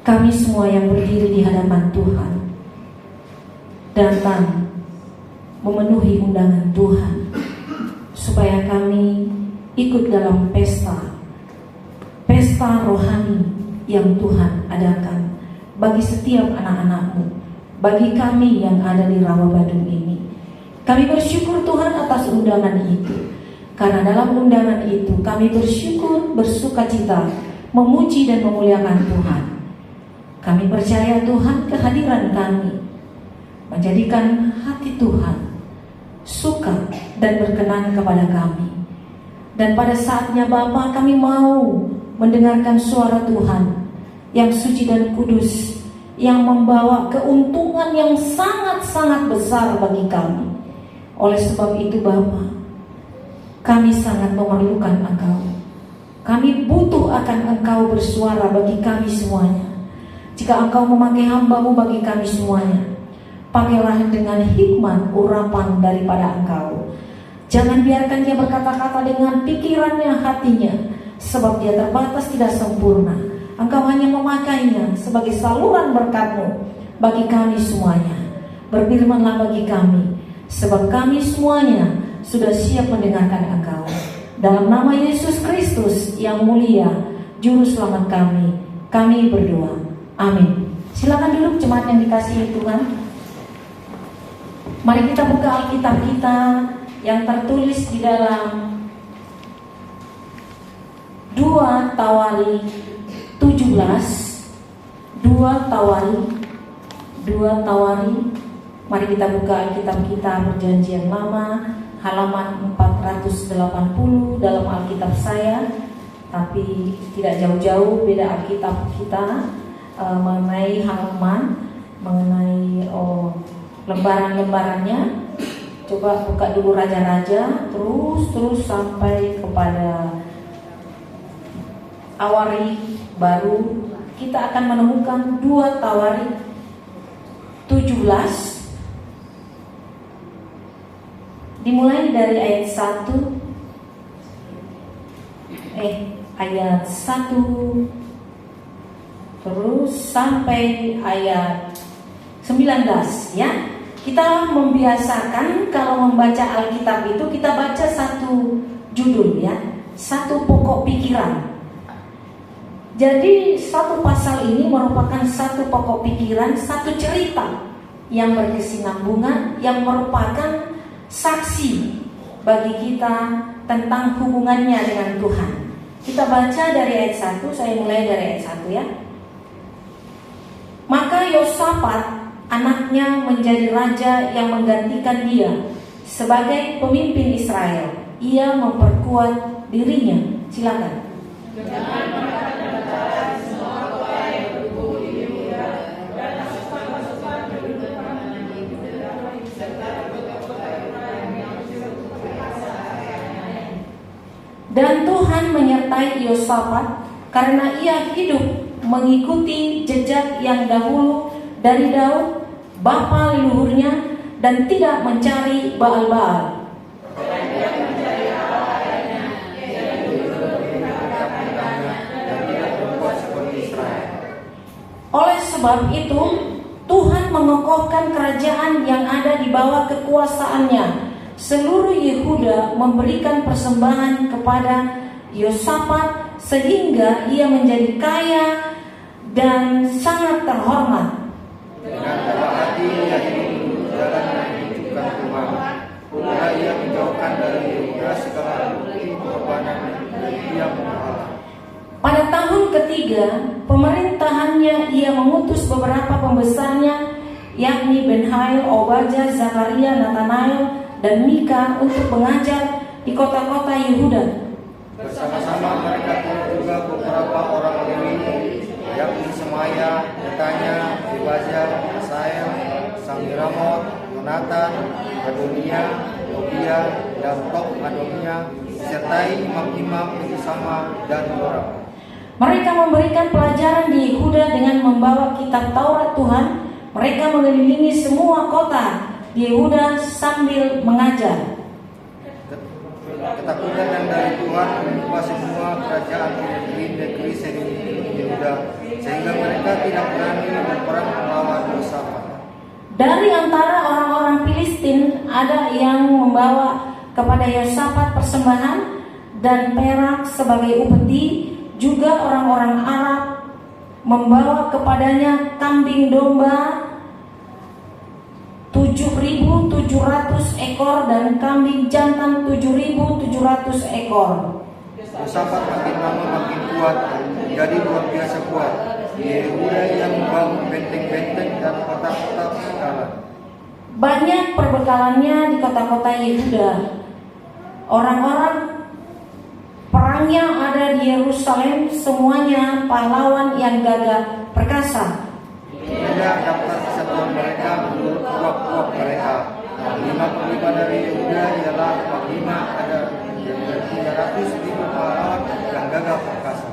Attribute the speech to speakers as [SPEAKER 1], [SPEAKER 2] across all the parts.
[SPEAKER 1] Kami semua yang berdiri di hadapan Tuhan datang memenuhi undangan Tuhan supaya kami ikut dalam pesta rohani yang Tuhan adakan bagi setiap anak-anak-Mu, bagi kami yang ada di Rawabadung ini. Kami bersyukur Tuhan atas undangan itu, karena dalam undangan itu kami bersyukur, bersukacita, memuji dan memuliakan Tuhan. Kami percaya Tuhan, kehadiran kami menjadikan hati Tuhan suka dan berkenan kepada kami. Dan pada saatnya Bapa, kami mau mendengarkan suara Tuhan yang suci dan kudus, yang membawa keuntungan yang sangat-sangat besar bagi kami. Oleh sebab itu Bapa, kami sangat memerlukan Engkau. Kami butuh akan Engkau bersuara bagi kami semuanya. Jika Engkau memakai hamba-Mu bagi kami semuanya, pakailah dengan hikmat urapan daripada Engkau. Jangan biarkan dia berkata-kata dengan pikirannya, hatinya, sebab dia terbatas, tidak sempurna. Engkau hanya memakainya sebagai saluran berkat-Mu bagi kami semuanya. Berfirmanlah bagi kami, sebab kami semuanya sudah siap mendengarkan Engkau. Dalam nama Yesus Kristus yang mulia, Juru Selamat kami berdoa. Amin. Silakan duduk jemaat yang dikasihi Tuhan. Mari kita buka Alkitab kita yang tertulis di dalam 2 Tawari 17. 2 Tawari. Mari kita buka Alkitab kita Perjanjian Lama halaman 480 dalam Alkitab saya, tapi tidak jauh-jauh beda Alkitab kita. Mengenai halaman, mengenai lembaran-lembarannya, coba buka dulu raja-raja, terus sampai kepada Awari baru kita akan menemukan 2 Tawari 17, dimulai dari ayat 1 ayat 1 terus sampai ayat 19 ya. Kita membiasakan kalau membaca Alkitab itu kita baca satu judul ya, satu pokok pikiran. Jadi satu pasal ini merupakan satu pokok pikiran, satu cerita yang berkesinambungan, yang merupakan saksi bagi kita tentang hubungannya dengan Tuhan. Kita baca dari ayat 1, saya mulai dari ayat 1 ya. Maka Yosafat anaknya menjadi raja yang menggantikan dia sebagai pemimpin Israel. Ia memperkuat dirinya. Silakan. Dan Tuhan menyertai Yosafat karena ia hidup mengikuti jejak yang dahulu dari Daud, bapa leluhurnya, dan tidak mencari Baal-Baal. Oleh sebab itu, Tuhan mengokohkan kerajaan yang ada di bawah kekuasaannya. Seluruh Yehuda memberikan persembahan kepada Yosafat sehingga ia menjadi kaya dan sangat terhormat.
[SPEAKER 2] Dengan tabah hati ia hidup jalan yang ditunjukkan Tuhan. Pula ia menjauhkan dari Yehuda segala bukti pengorbanan yang ia berhala.
[SPEAKER 1] Pada tahun ketiga pemerintahannya ia mengutus beberapa pembesarnya, yakni Benhail, Obadja, Zakaria, Natanael, dan Mika untuk mengajar di kota-kota Yehuda.
[SPEAKER 2] Bersama-sama mereka juga beberapa orang Lewi, yakni Semaya, Netanya, Ibazia, Asael, Samiramot, Yonatan, Adonia, Tobia, dan Tok Adonia, disertai imam-imam bersama dan Dora.
[SPEAKER 1] Mereka memberikan pelajaran di Yehuda dengan membawa kitab Taurat Tuhan. Mereka mengelilingi semua kota di Yehuda sambil mengajar.
[SPEAKER 2] Ketakutan yang dari Tuhan menimpa semua kerajaan di negeri seluruh Yehuda, sehingga mereka tidak berani berperang melawan Yosafat.
[SPEAKER 1] Dari antara orang-orang Filistin ada yang membawa kepada Yosafat persembahan dan perak sebagai upeti. Juga orang-orang Arab membawa kepadanya kambing domba 7.700 ekor dan kambing jantan 7.700 ekor.
[SPEAKER 2] Yosafat makin lama makin kuat, jadi luar biasa kuat. Yehuda yang membangun benteng-benteng dan kota-kota perkalan.
[SPEAKER 1] Banyak perbekalannya di kota-kota Yehuda. Orang-orang perangnya ada di Yerusalem, semuanya pahlawan yang gagah perkasa.
[SPEAKER 2] Yehuda daftar kesatuan mereka menurut uap-uap mereka. Panglima dari Yehuda ialah panglima ada 300.000 pahlawan yang gagah perkasa.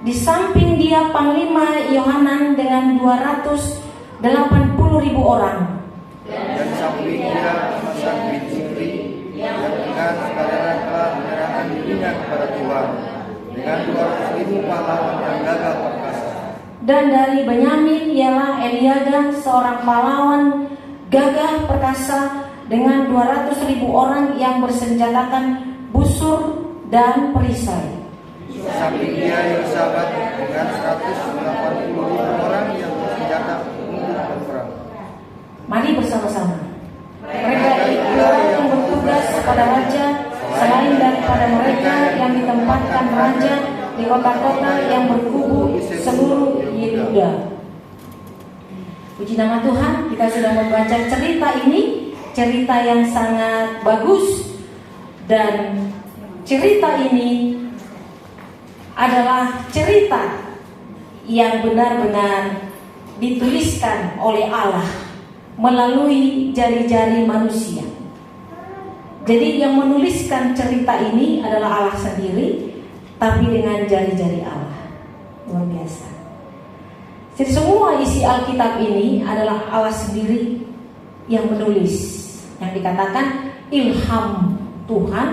[SPEAKER 1] Di samping dia panglima Yohanan dengan 280.000 orang.
[SPEAKER 2] Dan di samping dia Hasan bin Zikri yang dengan sukarela telah menyerahkan dirinya kepada Tuhan dengan 200.000 pahlawan yang gagah perkasa.
[SPEAKER 1] Dan dari Benyamin ialah Eliada, seorang pahlawan gagah perkasa dengan 200.000 orang yang bersenjatakan busur dan perisai.
[SPEAKER 2] Samping dia Yosafat dengan 180.000 orang yang bersenjata untuk berperang.
[SPEAKER 1] Mari bersama-sama. Mereka itulah yang bertugas pada raja, selain daripada mereka yang ditempatkan raja di kota-kota yang berkubu seluruh Yehuda. Puji nama Tuhan, kita sudah membaca cerita ini, cerita yang sangat bagus, dan cerita ini adalah cerita yang benar-benar dituliskan oleh Allah melalui jari-jari manusia. Jadi yang menuliskan cerita ini adalah Allah sendiri, tapi dengan jari-jari Allah. Luar biasa. Jadi semua isi Alkitab ini adalah Allah sendiri yang menulis. Yang dikatakan ilham Tuhan,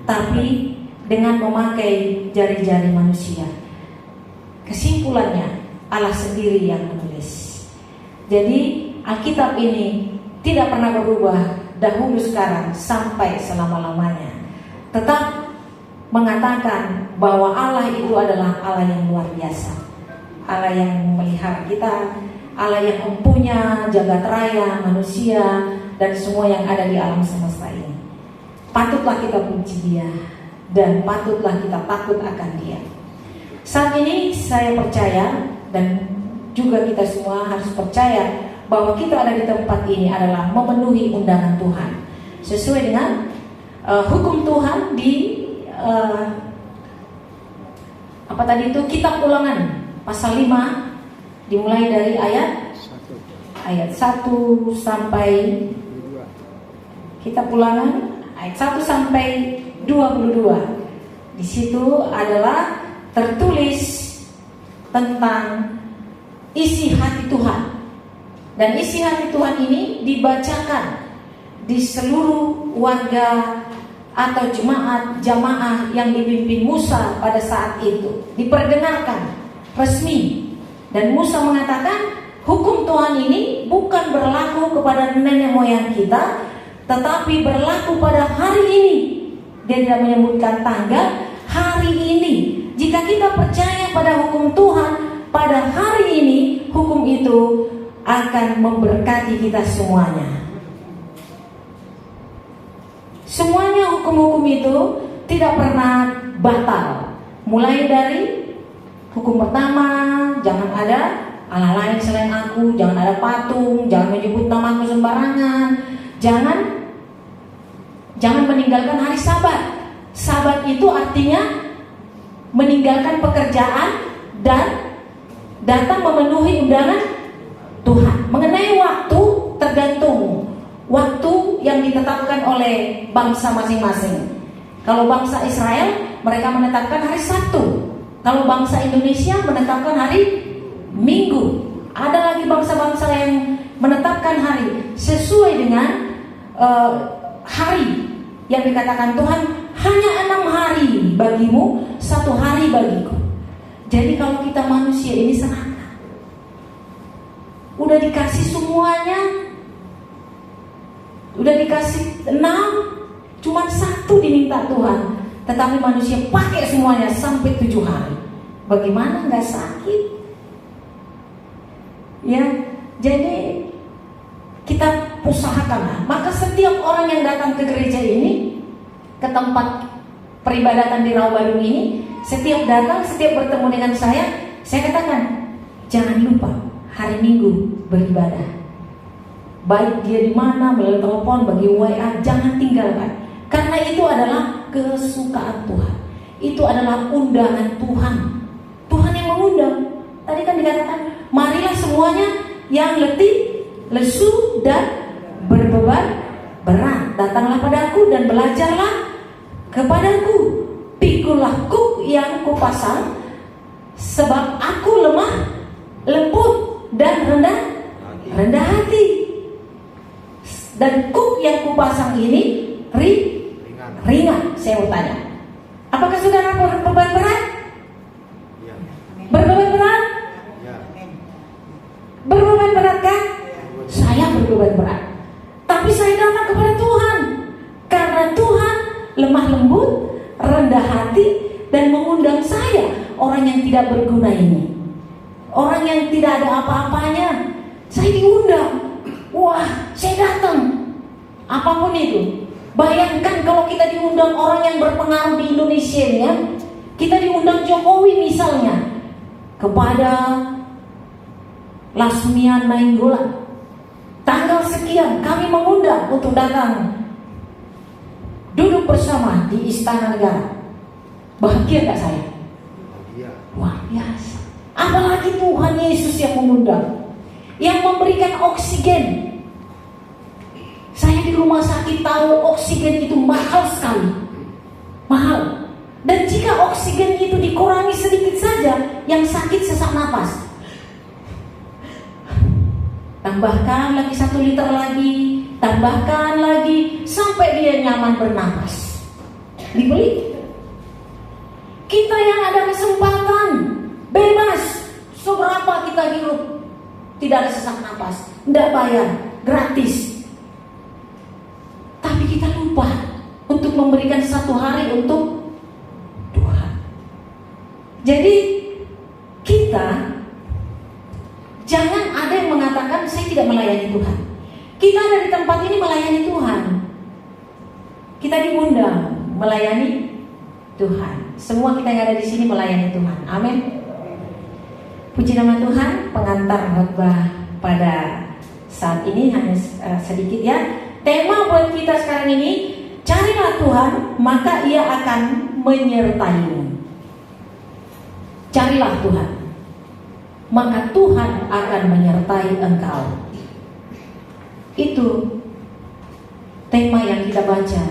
[SPEAKER 1] tapi dengan memakai jari-jari manusia. Kesimpulannya, Allah sendiri yang menulis. Jadi Alkitab ini tidak pernah berubah dahulu, sekarang, sampai selama-lamanya. Tetap mengatakan bahwa Allah itu adalah Allah yang luar biasa, Allah yang memelihara kita, Allah yang mempunyai jagat raya, manusia, dan semua yang ada di alam semesta ini. Patutlah kita puji Dia, dan patutlah kita takut akan Dia. Saat ini saya percaya, dan juga kita semua harus percaya, bahwa kita ada di tempat ini adalah memenuhi undangan Tuhan sesuai dengan hukum Tuhan di Kitab Ulangan pasal 5, dimulai dari ayat 1 sampai Kitab Ulangan ayat 1 sampai 22. Di situ adalah tertulis tentang isi hati Tuhan. Dan isi hati Tuhan ini dibacakan di seluruh warga atau jamaah yang dipimpin Musa pada saat itu. Diperdengarkan resmi. Dan Musa mengatakan hukum Tuhan ini bukan berlaku kepada nenek moyang kita, tetapi berlaku pada hari ini. Dia tidak menyebutkan tanggal, hari ini. Jika kita percaya pada hukum Tuhan pada hari ini, hukum itu akan memberkati kita semuanya. Semuanya hukum-hukum itu tidak pernah batal. Mulai dari hukum pertama, jangan ada Allah lain selain aku, jangan ada patung, jangan menyebut namaku sembarangan, jangan meninggalkan hari Sabat. Sabat itu artinya meninggalkan pekerjaan dan datang memenuhi undangan Tuhan. Mengenai waktu, tergantung waktu yang ditetapkan oleh bangsa masing-masing. Kalau bangsa Israel, mereka menetapkan hari Sabtu. Kalau bangsa Indonesia menetapkan hari Minggu. Ada lagi bangsa-bangsa yang menetapkan hari sesuai dengan hari yang dikatakan Tuhan, hanya 6 hari bagimu, 1 hari bagiku. Jadi kalau kita manusia ini seraka, udah dikasih semuanya, udah dikasih 6, cuma 1 diminta Tuhan, tetapi manusia pakai semuanya sampai 7 hari. Bagaimana nggak sakit? Ya, jadi kita usahakan. Maka setiap orang yang datang ke gereja ini, ke tempat peribadatan di Rawabadung ini, setiap datang, setiap bertemu dengan saya katakan, jangan lupa hari Minggu beribadah. Baik dia di mana, melalui telepon, bagi WA, jangan tinggalkan. Karena itu adalah kesukaan Tuhan. Itu adalah undangan Tuhan. Tuhan yang mengundang. Tadi kan dikatakan, marilah semuanya yang letih, lesu, dan berbeban berat, datanglah padaku dan belajarlah kepadaku. Pikulah kuk yang kupasang, sebab aku lemah, lembut, dan rendah hati. Dan kuk yang kupasang ini ringan. Saya mau tanya, apakah saudara berbeban berat?
[SPEAKER 2] Ya.
[SPEAKER 1] Berbeban berat?
[SPEAKER 2] Ya.
[SPEAKER 1] Berbeban berat kan? Saya berbeban berat. Tapi saya datang kepada Tuhan karena Tuhan lemah lembut, rendah hati, dan mengundang saya, orang yang tidak berguna ini, orang yang tidak ada apa-apanya. Saya diundang. Wah, saya datang. Apapun itu. Bayangkan kalau kita diundang orang yang berpengaruh di Indonesia ya. Kita diundang Jokowi misalnya kepada Lasmian Nainggolan, tanggal sekian kami mengundang untuk datang duduk bersama di Istana Negara. Bahagia gak saya? Wah biasa. Apalagi Tuhan Yesus yang mengundang, yang memberikan oksigen. Saya di rumah sakit tahu oksigen itu mahal sekali. Mahal. Dan jika oksigen itu dikurangi sedikit saja, yang sakit sesak napas, tambahkan lagi 1 liter lagi, tambahkan lagi, sampai dia nyaman bernapas. Dibeli. tidak ada sesak napas, tidak bayar, gratis. Tapi kita lupa untuk memberikan satu hari untuk Tuhan. Jadi kita jangan ada yang mengatakan saya tidak melayani Tuhan. Kita ada di tempat ini melayani Tuhan. Kita diundang melayani Tuhan. Semua kita yang ada di sini melayani Tuhan. Amin. Puji nama Tuhan. Pengantar khotbah pada saat ini hanya sedikit ya. Tema buat kita sekarang ini, carilah Tuhan, maka Ia akan menyertaimu. Carilah Tuhan, maka Tuhan akan menyertai engkau. Itu tema yang kita baca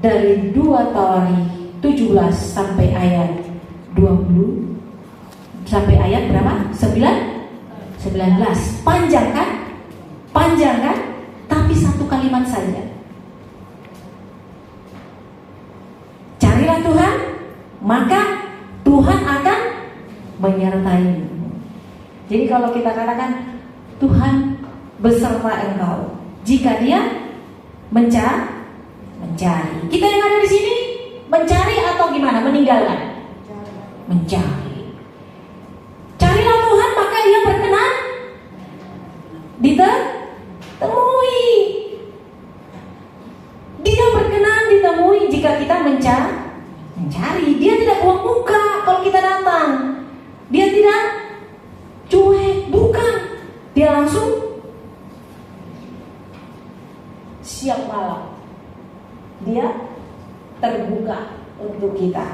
[SPEAKER 1] dari 2 Tawari 17 sampai ayat 20 sampai ayat berapa? 19. Panjang kan? Panjang kan? Tapi satu kalimat saja. Carilah Tuhan, maka Tuhan akan menyertaimu. Jadi kalau kita katakan Tuhan beserta engkau, jika Dia mencari. Kita yang ada di sini mencari atau gimana? Meninggalkan? Mencari. Carilah Tuhan, maka Ia berkenan ditemui. Dia berkenan ditemui jika kita mencari. Dia tidak buang muka kalau kita datang. Dia tidak cuek, bukan. Dia langsung siap malam. Dia terbuka untuk kita.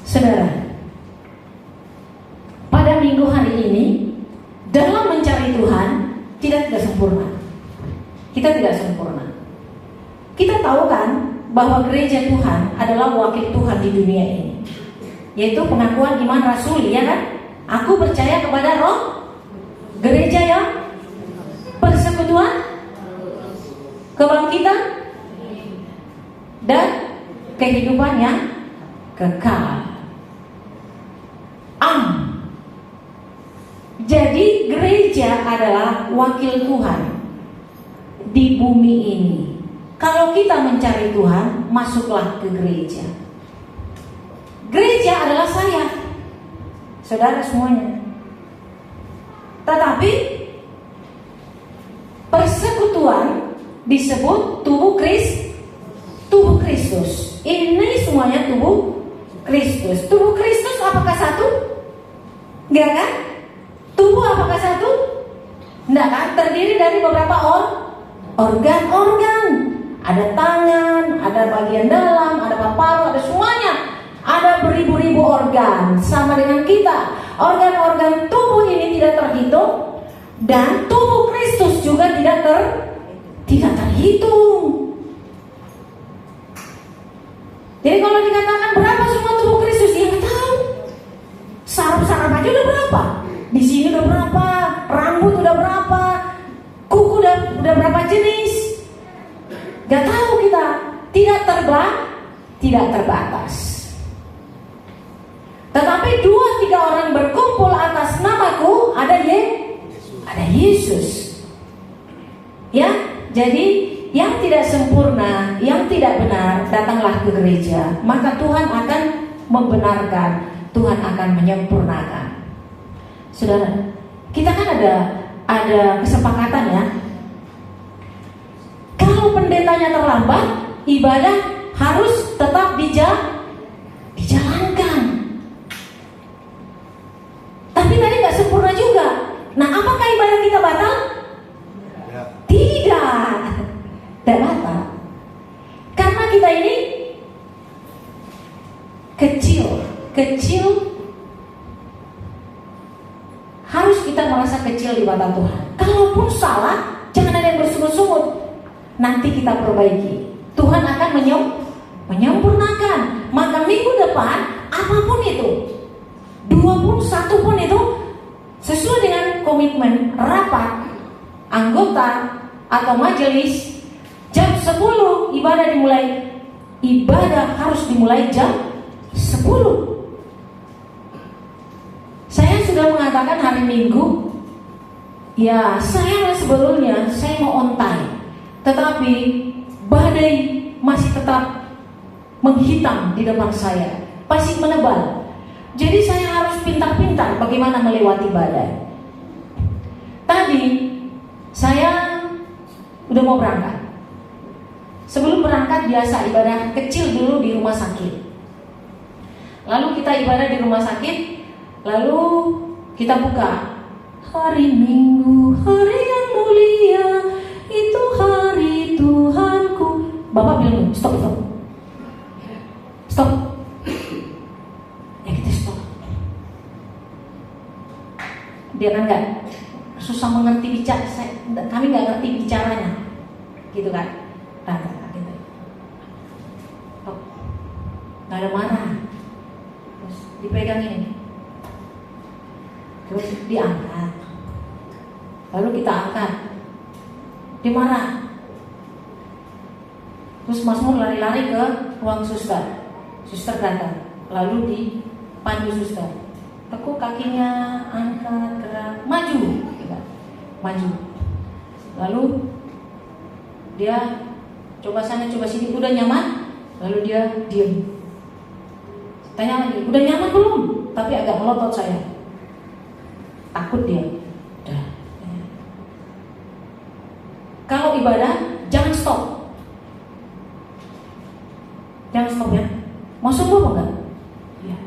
[SPEAKER 1] Saudara, pada minggu hari ini dalam mencari Tuhan tidak sempurna. Kita tidak sempurna. Kita tahu kan bahwa gereja Tuhan adalah wakil Tuhan di dunia ini, yaitu pengakuan iman rasuli, ya kan? Aku percaya kepada Roh, gereja yang persekutuan, kebangkitan, dan kehidupan yang kekal. Jadi gereja adalah wakil Tuhan di bumi ini. Kalau kita mencari Tuhan, masuklah ke gereja. Gereja adalah saya, saudara semuanya. Tetapi persekutuan disebut tubuh Kristus. Ini semuanya tubuh Kristus. Tubuh Kristus apakah satu? Enggak kan? Tubuh apakah satu? Enggak kan? Terdiri dari beberapa organ-organ. Ada tangan, ada bagian dalam, ada paru, ada semuanya. Ada beribu-ribu organ. Sama dengan kita. Organ-organ tubuh ini tidak terhitung. Dan tubuh Kristus juga tidak terhitung. Jadi kalau dikatakan berapa semua tubuh Kristus, ya nggak tahu. Saraf-saraf aja udah berapa? Di sini udah berapa? Rambut udah berapa? Kuku udah berapa jenis? Gak tahu kita. Tidak terbatas. Tetapi 2-3 orang berkumpul atas namaku, ada Yesus. Ya, jadi yang tidak sempurna, yang tidak benar, datanglah ke gereja, maka Tuhan akan membenarkan, Tuhan akan menyempurnakan. Saudara, kita kan ada kesepakatan ya. Kalau pendetanya terlambat, ibadah harus tetap dijalankan. Tapi tadi nggak sempurna juga. Nah, apakah ibadah kita batal? Ya. Tidak batal. Karena kita ini kecil, harus kita merasa kecil di mata Tuhan. Kalaupun salah, jangan ada yang bersungut-sungut. Nanti kita perbaiki. Tuhan akan menyempurnakan. Maka minggu depan, apapun itu, 2 pun, 1 pun itu, sesuai dengan komitmen rapat anggota atau majelis, jam 10 ibadah harus dimulai jam 10. Saya sudah mengatakan mengatakan hari Minggu, ya saya sebelumnya saya mau on time, tetapi badai masih tetap menghitam di depan saya, masih menebal. Jadi saya harus pintar-pintar bagaimana melewati badai. Tadi saya udah mau berangkat. Sebelum berangkat biasa ibadah kecil dulu di rumah sakit. Lalu kita ibadah di rumah sakit, lalu kita buka hari Minggu, hari yang mulia, itu hari Tuhanku. Bapak bilang, stop. Ya kita stop. Dia kan nggak susah mengerti bicara, kami nggak ngerti bicaranya, gitu kan? Gitu. Oh, nggak ada marah, terus dipegang ini, terus diangkat, lalu kita angkat, dia marah, terus Mazmur lari-lari ke ruang suster datang, lalu dipandu suster. Tekuk kakinya, angkat, gerak, maju, maju. Lalu dia coba sana, coba sini, udah nyaman. Lalu dia diam. Tanya lagi, udah nyaman belum? Tapi agak melotot saya. Takut dia. Udah. Kalau ibadah, jangan stop. Jangan stop ya. Mau sembuh apa enggak? Ya.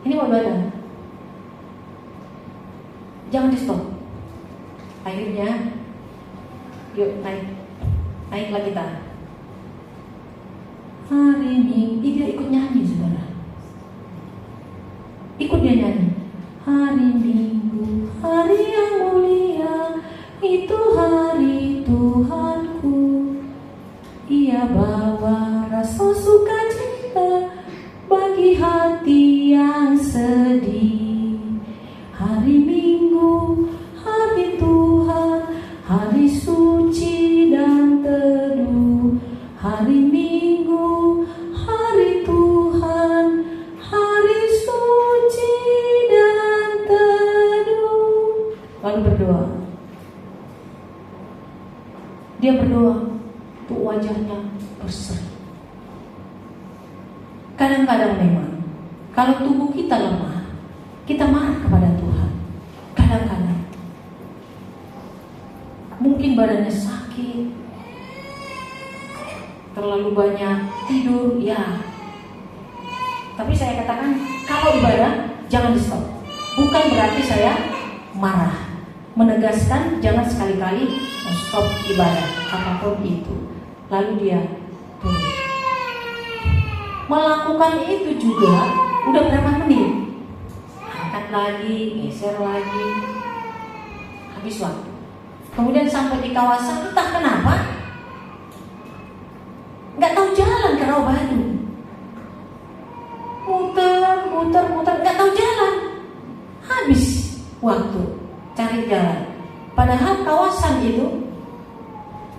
[SPEAKER 1] Ini mau ibadah. Jangan di stop. Akhirnya yuk naiklah kita. Hari Minggu, dia ikut nyanyi saudara. Ikut dia nyanyi. Hari Minggu, hari yang mulia, itu hari Tuhanku. Ia bawa rasa sukacita bagi hati yang sedih. Hari Minggu, hari Tuhan, hari suci dan teduh. Hari Minggu, hari Tuhan, hari suci dan teduh. Lalu berdoa. Dia berdoa, tuh wajahnya berseri. Kadang-kadang memang kalau tubuh kita lemah, kita marah kepada Tuhan. Kadang-kadang mungkin badannya sakit, terlalu banyak tidur, ya. Tapi saya katakan, kalau ibadah jangan di stop. Bukan berarti saya marah. Menegaskan jangan sekali-kali stop ibadah apapun itu. Lalu dia turun. Melakukan itu juga udah berapa menit? Angkat lagi, geser lagi, habis waktu. Kemudian sampai di kawasan, entah kenapa nggak tahu jalan ke Rawabadu. Muter, nggak tahu jalan. Habis waktu cari jalan. Padahal kawasan itu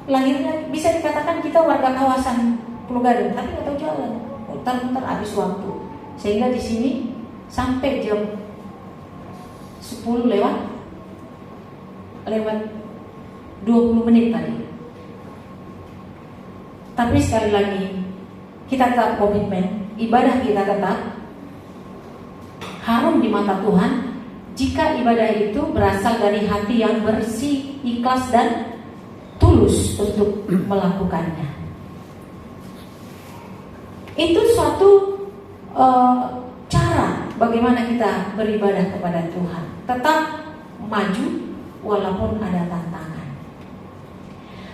[SPEAKER 1] lahirnya bisa dikatakan kita warga kawasan Pulau Gadung, tapi nggak tahu jalan. Muter habis waktu. Sehingga di sini sampai jam 10 lewat 20 menit tadi. Tapi sekali lagi kita tetap komitmen, ibadah kita tetap harum di mata Tuhan jika ibadah itu berasal dari hati yang bersih, ikhlas dan tulus untuk melakukannya. Itu suatu cara bagaimana kita beribadah kepada Tuhan, tetap maju walaupun ada tantangan.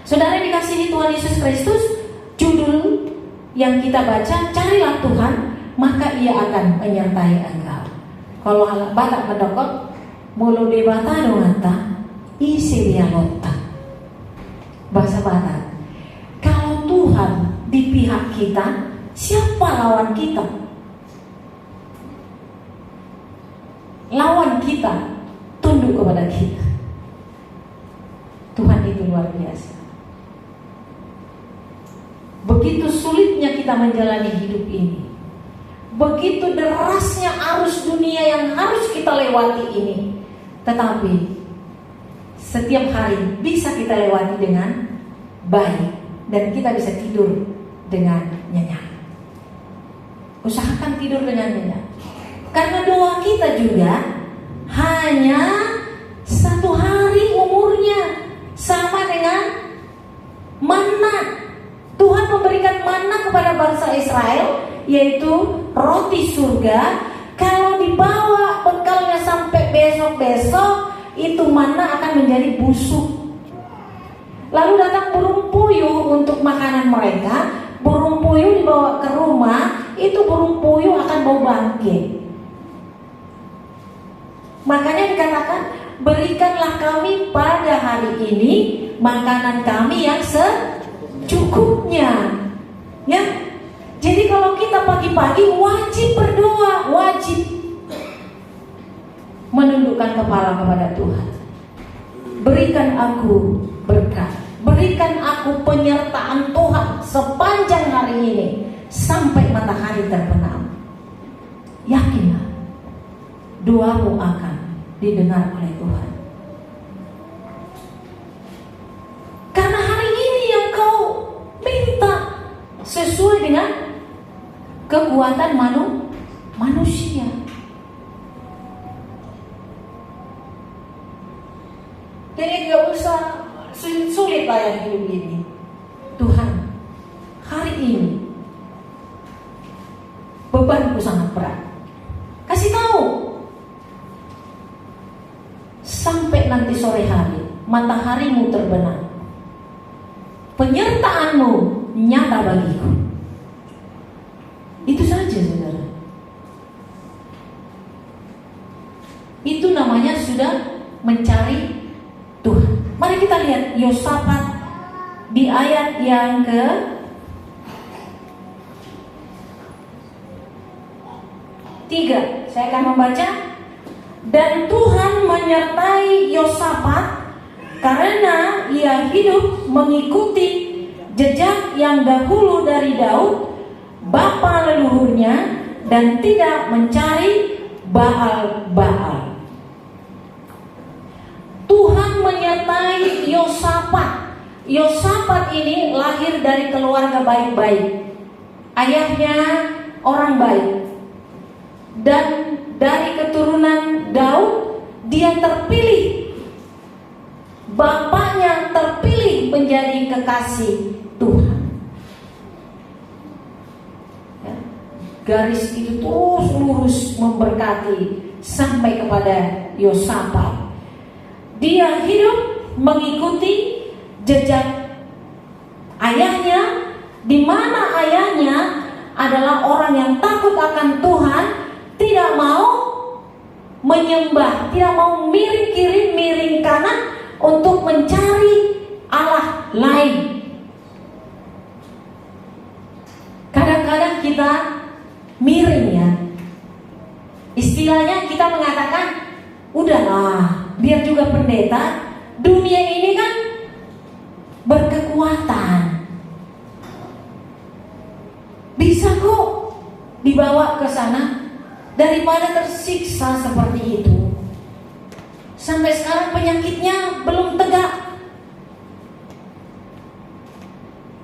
[SPEAKER 1] Saudara dikasihi Tuhan Yesus Kristus, judul yang kita baca, carilah Tuhan, maka Ia akan menyertai engkau. Kalau Batak mendokot, mulu de bata dongata, isi dia lotta. Bahasa Batak. Kalau Tuhan di pihak kita, siapa lawan kita? Lawan kita tunduk kepada kita. Tuhan itu luar biasa. Begitu sulitnya kita menjalani hidup ini, begitu derasnya arus dunia yang harus kita lewati ini. Tetapi setiap hari bisa kita lewati dengan baik dan kita bisa tidur dengan nyenyak. Usahakan tidur dengan nyenyak. Karena doa kita juga hanya 1 hari umurnya, sama dengan manna. Tuhan memberikan manna kepada bangsa Israel, yaitu roti surga. Kalau dibawa bekalnya sampai besok-besok, itu manna akan menjadi busuk. Lalu datang burung puyuh untuk makanan mereka. Burung puyuh dibawa ke rumah, itu burung puyuh akan bau bangke. Makanya dikatakan, berikanlah kami pada hari ini makanan kami yang secukupnya. Ya. Jadi kalau kita pagi-pagi wajib berdoa, wajib menundukkan kepala kepada Tuhan. Berikan aku berkat, berikan aku penyertaan Tuhan sepanjang hari ini sampai matahari terbenam. Yakinlah, doamu akan didengar oleh Tuhan. Karena hari ini yang kau minta sesuai dengan kekuatan manusia. Jadi gak usah sulit lah yang hidup ini. Tuhan, hari ini bebanku sangat berat. Kasih tahu. Sampai nanti sore hari mataharimu terbenam, penyertaanmu nyata bagiku. Itu saja, saudara. Itu namanya sudah mencari Tuhan. Mari kita lihat Yosafat di ayat yang ke-3. Saya akan membaca. Dan Tuhan menyertai Yosafat karena ia hidup mengikuti jejak yang dahulu dari Daud bapa leluhurnya, dan tidak mencari Baal-Baal. Tuhan menyertai Yosafat. Yosafat ini lahir dari keluarga baik-baik. Ayahnya orang baik. Dan dari keturunan Daud, dia terpilih. Bapaknya terpilih menjadi kekasih Tuhan. Ya. Garis itu terus lurus memberkati sampai kepada Yosafat. Dia hidup mengikuti jejak ayahnya, di mana ayahnya adalah orang yang takut akan Tuhan, tidak mau menyembah, tidak mau miring kiri, miring kanan untuk mencari Allah lain. Kadang-kadang kita miring, ya. Istilahnya kita mengatakan, udahlah, biar juga pendeta, dunia ini kan berkekuatan, bisa kok dibawa ke sana, daripada tersiksa seperti itu. Sampai sekarang penyakitnya belum tegak.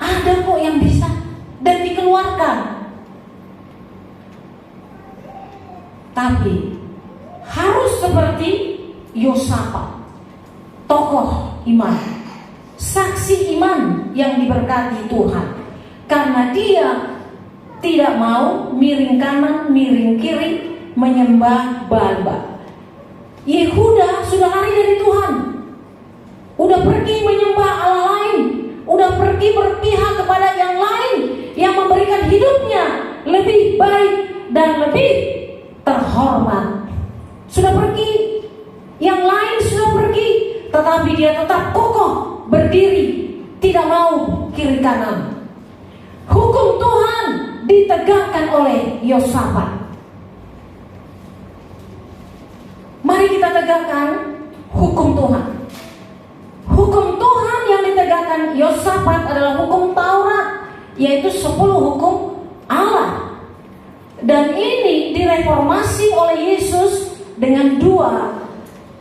[SPEAKER 1] Ada kok yang bisa dan dikeluarkan. Tapi harus seperti Yosafat, tokoh iman, saksi iman yang diberkati Tuhan, karena dia tidak mau miring kanan, miring kiri, menyembah Baal-Baal. Yehuda sudah lari dari Tuhan, udah pergi menyembah Allah lain, udah pergi berpihak kepada yang lain yang memberikan hidupnya lebih baik dan lebih terhormat. Sudah pergi, yang lain sudah pergi, tetapi dia tetap kokoh berdiri, tidak mau kiri kanan. Hukum Tuhan ditegakkan oleh Yosafat. Mari kita tegakkan hukum Tuhan. Hukum Tuhan yang ditegakkan Yosafat adalah hukum Taurat, yaitu 10 hukum Allah. Dan ini direformasi oleh Yesus dengan dua,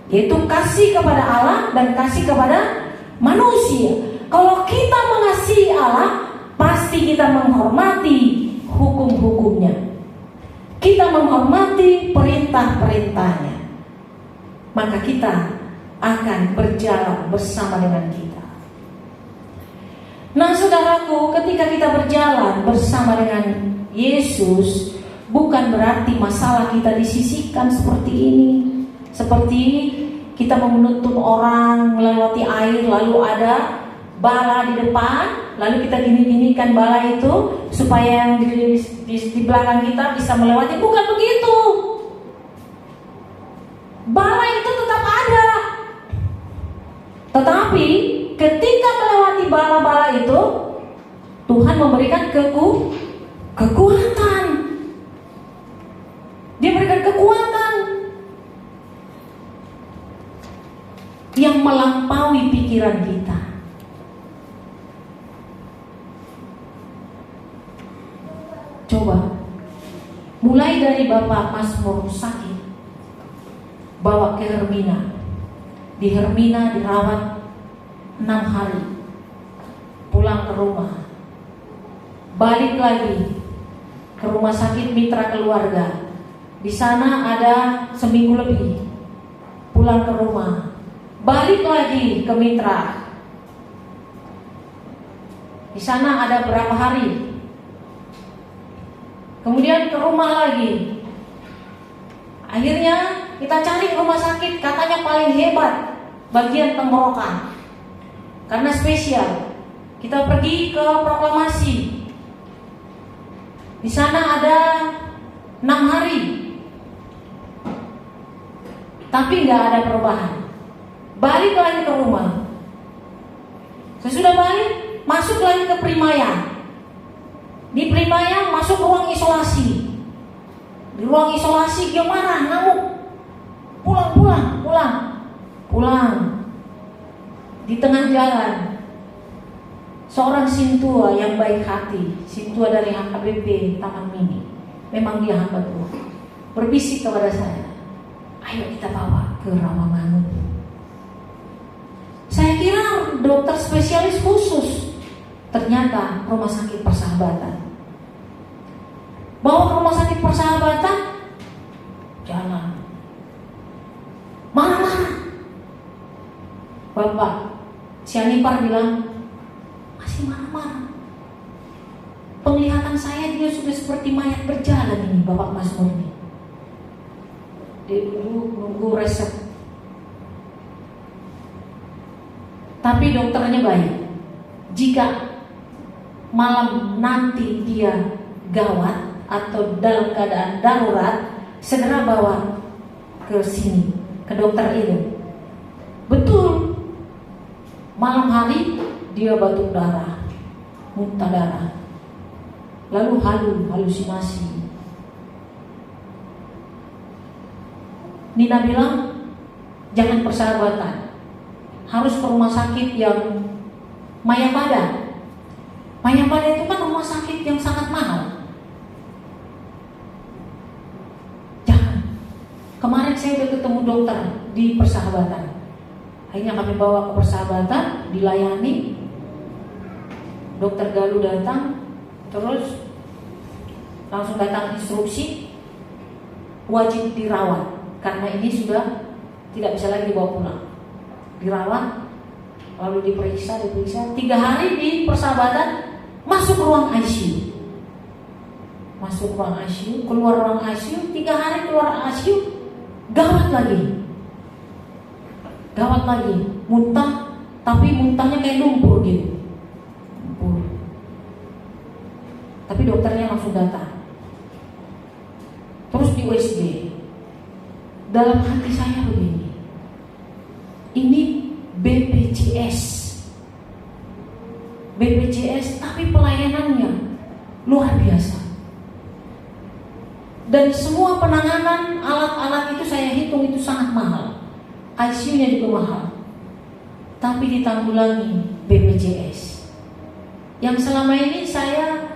[SPEAKER 1] yaitu kasih kepada Allah dan kasih kepada manusia. Kalau kita mengasihi Allah, pasti kita menghormati hukum-hukumnya. Kita menghormati perintah-perintahnya. Maka kita akan berjalan bersama dengan kita. Nah saudaraku, ketika kita berjalan bersama dengan Yesus, bukan berarti masalah kita disisihkan seperti ini. Seperti kita menuntun orang melewati air, lalu ada bala di depan, lalu kita gini-ginikan bala itu supaya yang di belakang kita bisa melewati. Bukan begitu. Bala itu tetap ada. Tetapi ketika melewati bala-bala itu, Tuhan memberikan kekuatan. Dia berikan kekuatan yang melampaui pikiran kita. Coba, mulai dari Bapak Mazmur sakit, bawa ke Hermina. Di Hermina dirawat 6 hari, pulang ke rumah, balik lagi ke rumah sakit mitra keluarga. Di sana ada seminggu lebih, pulang ke rumah, balik lagi ke mitra. Di sana ada berapa hari, kemudian ke rumah lagi. Akhirnya kita cari rumah sakit, katanya paling hebat bagian tenggorokan, karena spesial. Kita pergi ke Proklamasi. Di sana ada 6 hari, tapi nggak ada perubahan. Balik lagi ke rumah. Sesudah balik, masuk lagi ke Primaya. Di Primaya masuk ruang isolasi. Di ruang isolasi dia marah, ngamuk. Pulang. Di tengah jalan, seorang sintua yang baik hati, sintua dari HKBP Taman Mini, memang dia hamba Tuhan, berbisik kepada saya, ayo kita bawa ke Rawamangun. Saya kira dokter spesialis khusus, ternyata rumah sakit Persahabatan. Bawa ke rumah sakit Persahabatan, jalan marah-marah. Bapak Sianipar bilang, masih marah-marah. Penglihatan saya dia sudah seperti mayat berjalan ini, Bapak Mazmur ini. Dia nunggu resep. Tapi dokternya baik. Jika malam nanti dia gawat atau dalam keadaan darurat, segera bawa ke sini, ke dokter ini. Betul. Malam hari dia batuk darah, muntah darah, lalu halusinasi. Nina bilang, jangan Persahabatan, harus ke rumah sakit yang Mayapada. Mayapada itu kan rumah sakit yang sangat mahal. Jangan. Kemarin saya udah ketemu dokter di Persahabatan. Akhirnya kami bawa ke Persahabatan, dilayani. Dokter Galuh datang, terus langsung datang instruksi, wajib dirawat karena ini sudah tidak bisa lagi dibawa pulang. Dirawat, lalu diperiksa 3 hari di Persahabatan, masuk ruang ICU. Masuk ruang ICU, keluar ruang ICU, 3 hari keluar ICU, gawat lagi, muntah, tapi muntahnya kayak lumpur gitu. Tapi dokternya langsung datang. Terus di USG. Dalam hati saya begini, ini BPJS, tapi pelayanannya luar biasa. Dan semua penanganan alat-alat itu saya hitung itu sangat mahal. ICU-nya juga mahal. Tapi ditanggulangi BPJS. Yang selama ini saya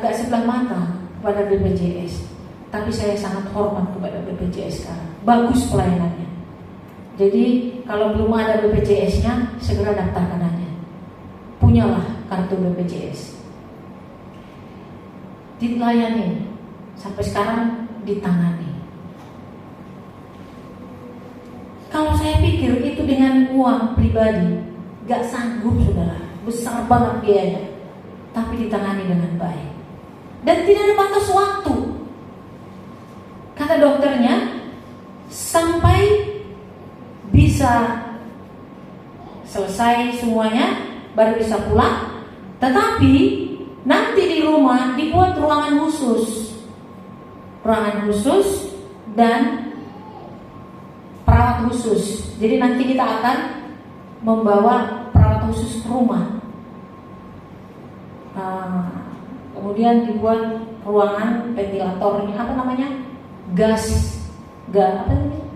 [SPEAKER 1] agak sebelah mata kepada BPJS, tapi saya sangat hormat kepada BPJS sekarang. Bagus pelayanannya. Jadi kalau belum ada BPJS-nya, segera daftarkan aja. Punyalah kartu BPJS. Dilayani, sampai sekarang ditangani. Kalau saya pikir itu dengan uang pribadi, gak sanggup saudara, besar banget biayanya, tapi ditangani dengan baik. Dan tidak ada batas waktu. Kata dokternya, sampai bisa selesai semuanya baru bisa pulang. Tetapi nanti di rumah dibuat ruangan khusus dan perawat khusus. Jadi nanti kita akan membawa perawat khusus ke rumah. Kemudian dibuat ruangan ventilatornya,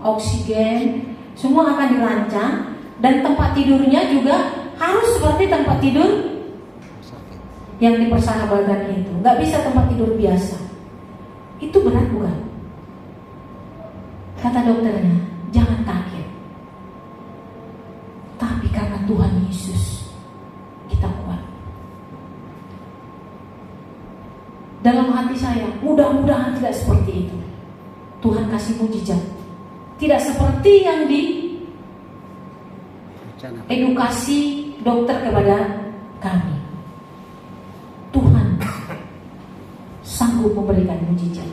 [SPEAKER 1] oksigen, semua akan dirancang, dan tempat tidurnya juga harus seperti tempat tidur yang dipersahabatkan itu. Nggak bisa tempat tidur biasa. Itu berat bukan? Kata dokternya, jangan kaget. Tapi karena Tuhan Yesus, kita kuat. Dalam hati saya, mudah-mudahan tidak seperti itu. Tuhan kasih mujizat. Tidak seperti yang di edukasi dokter kepada kami. Tuhan sanggup memberikan mujizat.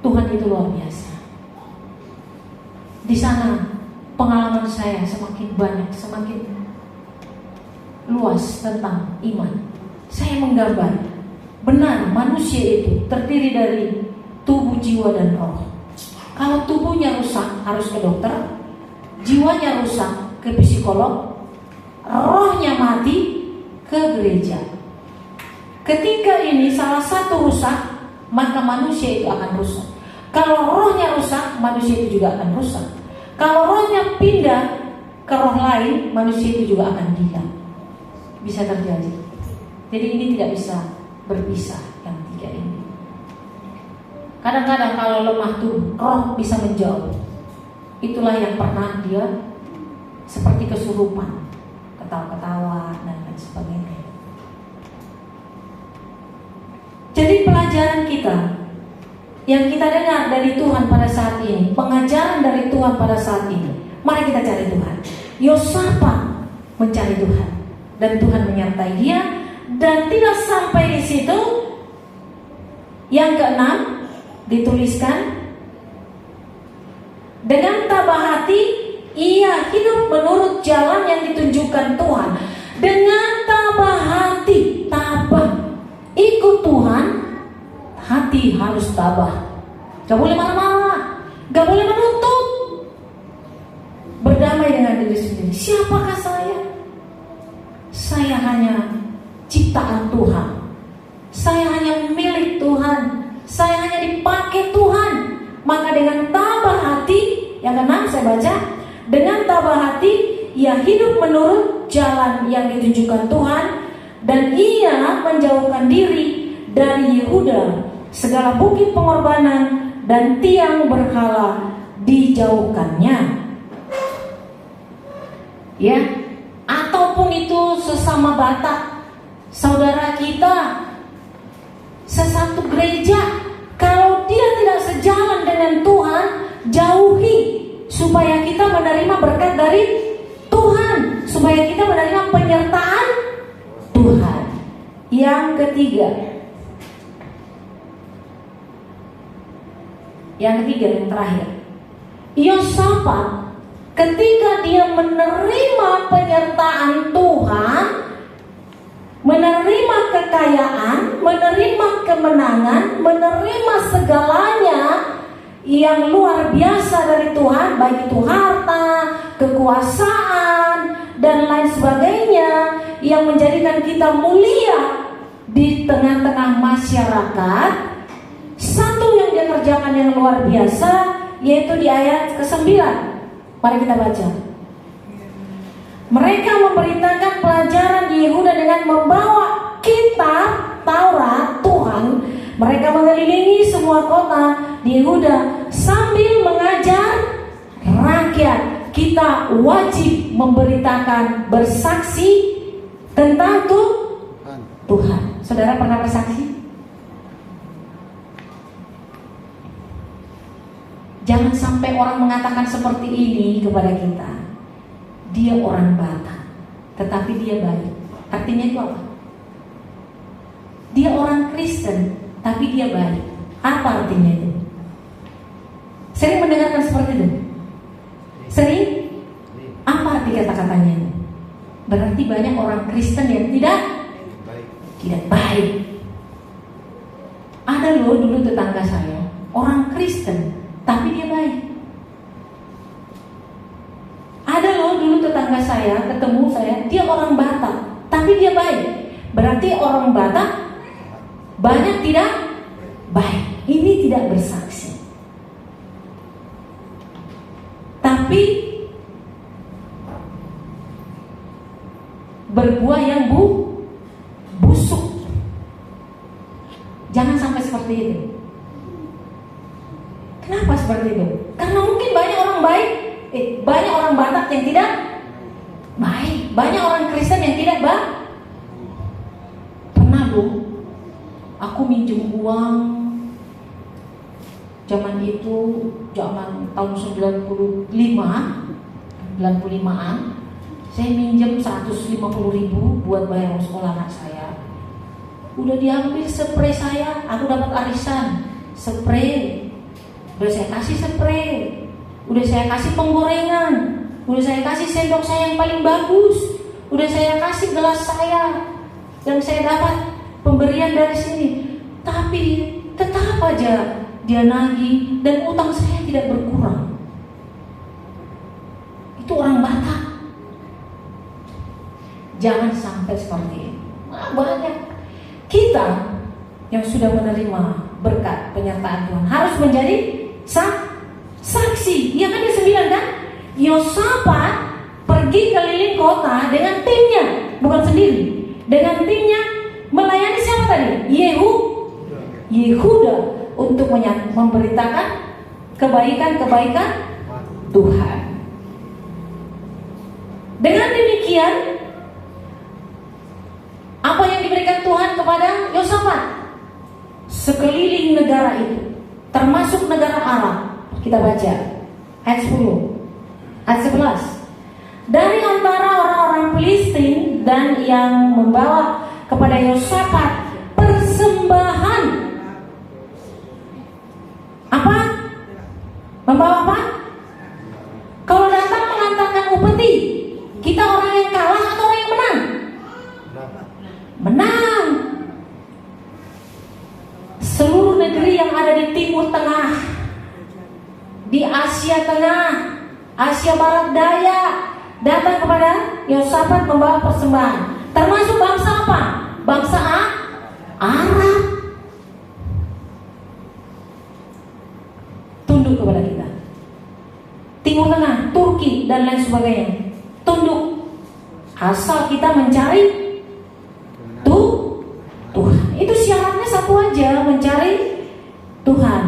[SPEAKER 1] Tuhan itu luar biasa. Di sana pengalaman saya semakin banyak, semakin luas tentang iman. Saya menggambar benar manusia itu terdiri dari tubuh, jiwa, dan roh. Kalau tubuhnya rusak harus ke dokter, jiwanya rusak ke psikolog, rohnya mati ke gereja. Ketika ini salah satu rusak, maka manusia itu akan rusak. Kalau rohnya rusak, manusia itu juga akan rusak. Kalau rohnya pindah ke roh lain, manusia itu juga akan gila. Bisa terjadi. Jadi ini tidak bisa berpisah yang tiga ini. Kadang-kadang kalau lemah tubuh, roh bisa menjauh. Itulah yang pernah dia seperti kesurupan, ketawa-ketawa dan lain sebagainya. Jadi pelajaran kita yang kita dengar dari Tuhan pada saat ini, pengajaran dari Tuhan pada saat ini, mari kita cari Tuhan. Yosafat mencari Tuhan dan Tuhan menyertai dia, dan tidak sampai di situ. Yang keenam dituliskan, dengan tabah hati ia hidup menurut jalan yang ditunjukkan Tuhan. Dengan tabah hati, tabah, ikut Tuhan, hati harus tabah. Gak boleh marah-marah, gak boleh menuntut. Berdamai dengan diri sendiri. Siapakah saya? Saya hanya ciptaan Tuhan. Saya hanya milik Tuhan. Saya hanya dipakai Tuhan. Maka dengan tabah hati, yang keenam saya baca, dengan tabah hati ia hidup menurut jalan yang ditunjukkan Tuhan, dan ia menjauhkan diri dari Yehuda. Segala bukit pengorbanan dan tiang berhala dijauhkannya. Ya, ataupun itu sesama Batak, saudara kita, sesatu gereja, kalau dia tidak sejalan dengan Tuhan, jauhi, supaya kita menerima berkat dari Tuhan, supaya kita menerima penyertaan Tuhan. Yang ketiga, yang terakhir, Yosafat ketika dia menerima penyertaan Tuhan, menerima kekayaan, menerima kemenangan, menerima segalanya yang luar biasa dari Tuhan, baik itu harta, kekuasaan, dan lain sebagainya, yang menjadikan kita mulia di tengah-tengah masyarakat. Satu yang dia kerjakan yang luar biasa, yaitu di ayat ke-9. Mari kita baca. Mereka memberitakan pelajaran di Yehuda dengan membawa sebuah kota di Yehuda sambil mengajar rakyat. Kita wajib memberitakan, bersaksi tentang Tuhan. Saudara pernah bersaksi? Jangan sampai orang mengatakan seperti ini kepada kita. Dia orang Batak, tetapi dia baik. Artinya itu apa? Dia orang Kristen, tapi dia baik. Apa artinya itu? Sering mendengarkan seperti itu? Sering? Apa arti kata-katanya itu? Berarti banyak orang Kristen yang tidak baik. Ada loh dulu tetangga saya, orang Kristen, tapi dia baik. Ada loh dulu tetangga saya, ketemu saya, dia orang Batak, tapi dia baik. Berarti orang Batak banyak tidak baik. Ini tidak bersaksi. Tapi berbuah yang busuk. Jangan sampai seperti itu. Kenapa seperti itu? Karena mungkin banyak orang baik, banyak orang Batak yang tidak baik, banyak orang Kristen yang tidak baik. Pernah dong, aku minjem uang zaman itu, zaman tahun 95-an, saya minjem 150.000 buat bayar sekolah anak saya. Udah diambil spray saya, aku dapat arisan spray. Udah saya kasih spray, udah saya kasih penggorengan, udah saya kasih sendok saya yang paling bagus, udah saya kasih gelas saya yang saya dapat pemberian dari sini. Tapi tetap aja dia nagih dan utang saya tidak berkurang. Itu orang Batak. Jangan sampai seperti ini. Banyak kita yang sudah menerima berkat penyertaan Tuhan harus menjadi saksi. Iya kan dia 9 kan? Yosafat pergi keliling kota dengan timnya, bukan sendiri. Dengan timnya melayani siapa tadi? Yehuda untuk memberitakan kebaikan-kebaikan Tuhan. Dengan demikian, apa yang diberikan Tuhan kepada Yosafat? Sekeliling negara itu, termasuk negara Aram. Kita baca ayat 10, ayat 11. Dari antara orang-orang Filistin dan yang membawa kepada Yosafat persembahan. Apa? Membawa apa? Kalau datang mengantarkan upeti, kita orang yang kalah atau orang yang menang? Menang. Seluruh negeri yang ada di Timur Tengah, di Asia Tengah, Asia Barat Daya datang kepada Yosafat membawa persembahan. Termasuk bangsa apa? Bangsa Arab. Tunduk kepada kita. Timur Tengah, Turki dan lain sebagainya, tunduk. Asal kita mencari Tuhan. Itu syaratnya satu aja, mencari Tuhan.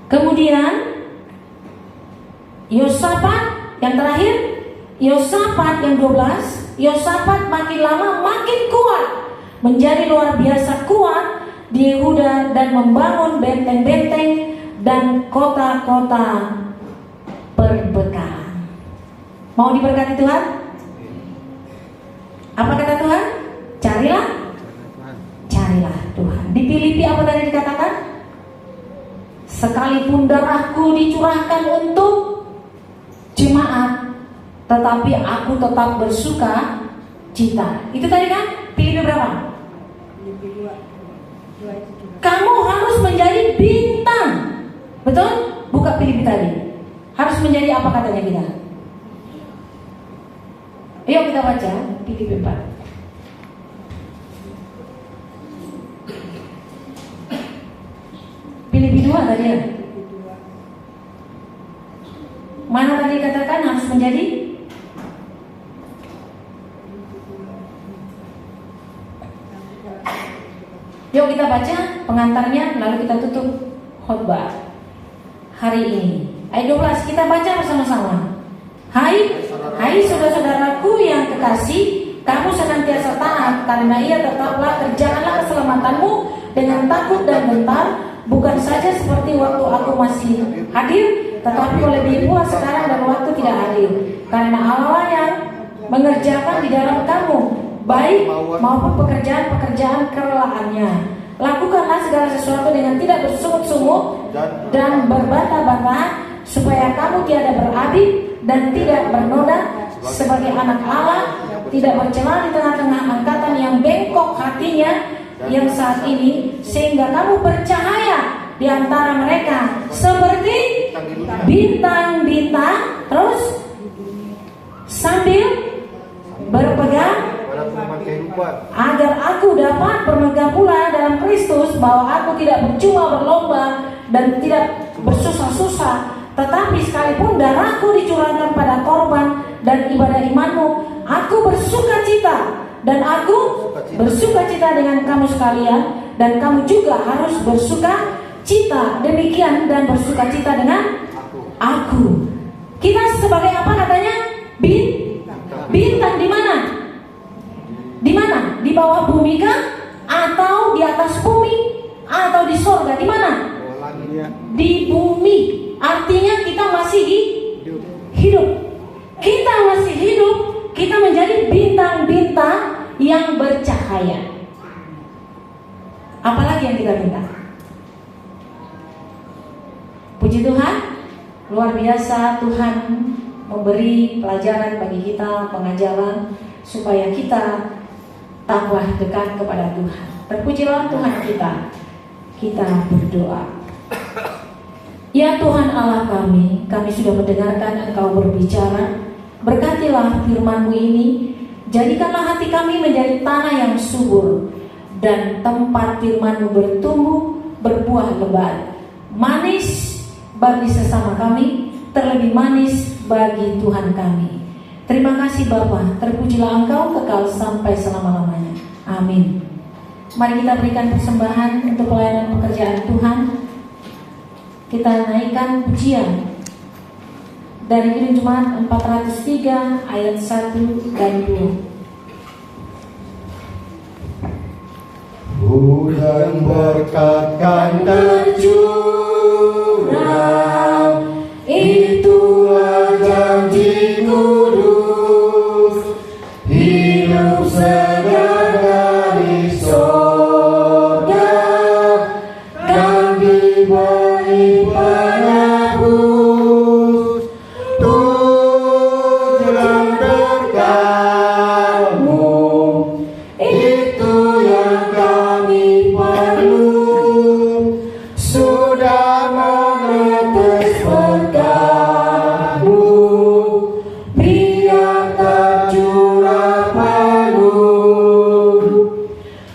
[SPEAKER 1] Kemudian Yosafat yang terakhir, Yosafat yang 12, Yosafat makin lama makin kuat, menjadi luar biasa kuat di Yehuda dan membangun benteng-benteng dan kota-kota perbekalan. Mau diberkati Tuhan? Apa kata Tuhan? Carilah Tuhan. Di Filipi apa tadi dikatakan? Sekalipun darahku dicurahkan untuk jemaat, tetapi aku tetap bersuka cita. Itu tadi kan? Filipi berapa? Kamu harus menjadi bintang. Betul? Buka Filipi tadi. Harus menjadi apa katanya kita? Ayo kita baca Filipi 4. Filipi 2 tadi ya? Mana tadi katakan harus menjadi? Yuk kita baca pengantarnya, lalu kita tutup khotbah hari ini. Ayat 12 kita baca bersama-sama. Hai saudara-saudaraku yang kekasih, kamu senantiasa taat, karena ia tetaplah kerjakanlah keselamatanmu dengan takut dan gentar, bukan saja seperti waktu aku masih hadir, tetapi lebih pula sekarang dan waktu tidak hadir. Karena Allah yang mengerjakan di dalam kamu baik maupun pekerjaan-pekerjaan kerelaannya. Lakukanlah segala sesuatu dengan tidak bersungut-sungut dan berbantah-bantah, supaya kamu tiada berabib dan tidak bernoda sebagai anak Allah, tidak bercela di tengah-tengah angkatan yang bengkok hatinya yang saat ini, sehingga kamu bercahaya di antara mereka seperti bintang-bintang, terus sambil berpegang agar aku dapat bermegang pula dalam Kristus, bahwa aku tidak bercuma berlomba dan tidak bersusah-susah, tetapi sekalipun darahku dicurahkan pada korban dan ibadah imanmu, aku bersukacita, dan aku bersukacita dengan kamu sekalian, dan kamu juga harus bersukacita demikian dan bersukacita dengan aku. Kita sebagai apa katanya? Bintang di mana? Di mana? Di bawah bumi kah? Atau di atas bumi? Atau di sorga? Di mana? Di bumi. Artinya kita masih hidup. Kita masih hidup. Kita menjadi bintang-bintang yang bercahaya. Apalagi yang kita minta? Puji Tuhan, luar biasa Tuhan memberi pelajaran bagi kita, pengajaran supaya kita tambah dekat kepada Tuhan. Terpujilah Tuhan kita. Kita berdoa. Ya Tuhan Allah kami sudah mendengarkan Engkau berbicara. Berkatilah firman-Mu ini, jadikanlah hati kami menjadi tanah yang subur, dan tempat firman-Mu bertumbuh, berbuah lebat, manis bagi sesama kami, terlebih manis bagi Tuhan kami. Terima kasih Bapa, terpujilah Engkau kekal sampai selama-lamanya. Amin. Mari kita berikan persembahan untuk pelayanan pekerjaan Tuhan. Kita naikkan pujian dari Kidung Jemaat 403 ayat 1 dan 2.
[SPEAKER 3] Hujan berkat kan tercurah, itulah janji kudus, hidup segar dari sorga, kan diberi penebus, tujuan berkat-Mu, itu yang kami perlu, sudah menetes berkat-Mu, biar tercurah penuh.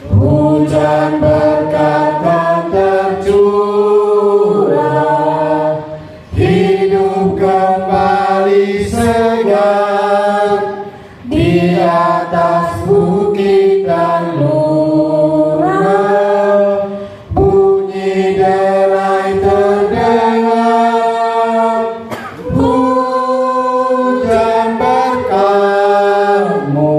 [SPEAKER 3] Hujan berkat kan tercurah, hidup kembali segar di atas bukit dan lurah. Bunyi derai terdengar, hujan berkat-Mu,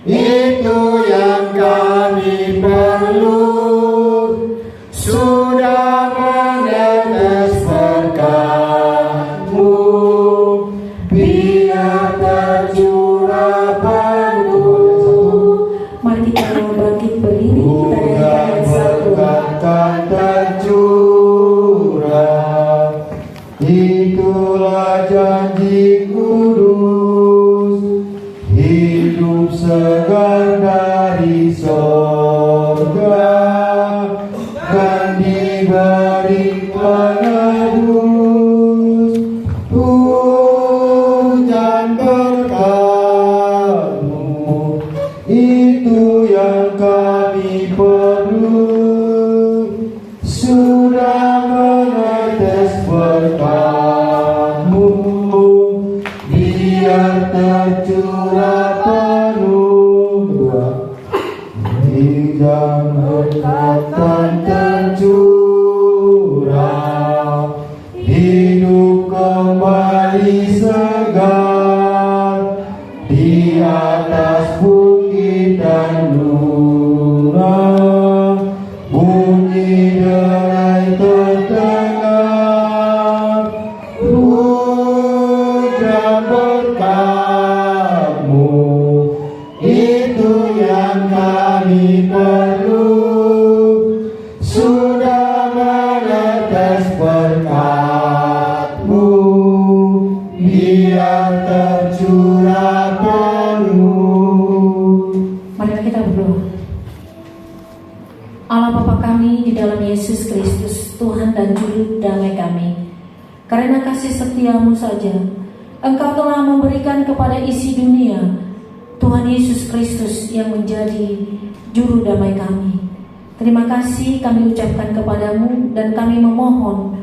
[SPEAKER 3] itu yang kami perlu, sudah menetes berkat-Mu, biar tercurah penuh.
[SPEAKER 1] Mari kita bangkit berdiri, kita nyanyikan satu.
[SPEAKER 3] Kan tercurah, itulah janji kudus, hidup segar dari sorga, kan diberi penebus. Hujan berkat-Mu, itu yang kami perlu, sudah menetes berkat-Mu, biar tercurah penuh. Hujan berkat atas bukit dan lurah, bunyi derai terdengar, hujan berkat-Mu, itu yang kami perlu. Sudah menetes berkat-Mu, biar tercurah penuh.
[SPEAKER 1] Marilah kita berdoa. Allah Bapa kami di dalam Yesus Kristus, Tuhan dan Juru damai kami, karena kasih setia-Mu saja Engkau telah memberikan kepada isi dunia Tuhan Yesus Kristus yang menjadi Juru damai kami. Terima kasih kami ucapkan kepadamu, dan kami memohon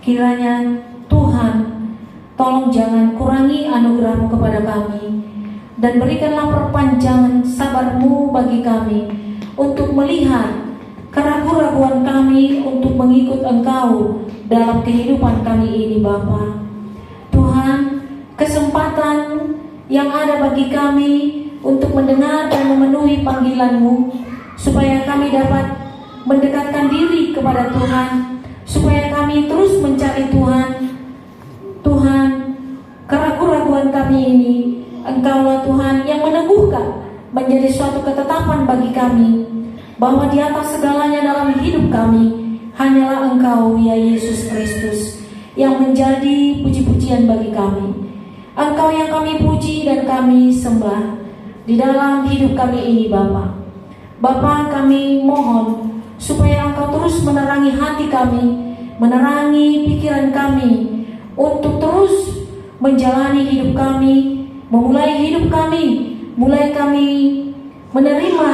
[SPEAKER 1] kiranya Tuhan tolong jangan kurangi anugerah-Mu kepada kami, dan berikanlah perpanjangan sabar-Mu bagi kami untuk melihat keraguan-raguan kami untuk mengikut Engkau dalam kehidupan kami ini Bapa. Tuhan, kesempatan yang ada bagi kami untuk mendengar dan memenuhi panggilan-Mu, supaya kami dapat mendekatkan diri kepada Tuhan, supaya kami terus mencari Tuhan. Tuhan, keraguan-raguan kami ini Engkaulah Tuhan yang meneguhkan menjadi suatu ketetapan bagi kami, bahwa di atas segalanya dalam hidup kami hanyalah Engkau ya Yesus Kristus yang menjadi puji-pujian bagi kami. Engkau yang kami puji dan kami sembah di dalam hidup kami ini Bapa. Bapa, kami mohon supaya Engkau terus menerangi hati kami, menerangi pikiran kami, untuk terus menjalani hidup kami, memulai hidup kami, mulai kami menerima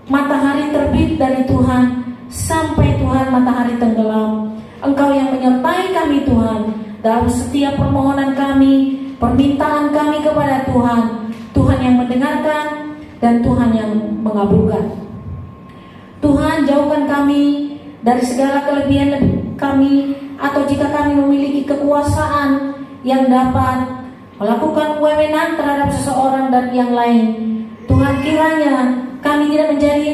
[SPEAKER 1] matahari terbit dari Tuhan sampai Tuhan matahari tenggelam. Engkau yang menyertai kami Tuhan dalam setiap permohonan kami, permintaan kami kepada Tuhan. Tuhan yang mendengarkan dan Tuhan yang mengabulkan. Tuhan, jauhkan kami dari segala kelebihan kami, atau jika kami memiliki kekuasaan yang dapat melakukan wewenang terhadap seseorang dan yang lain. Tuhan, kiranya kami tidak menjadi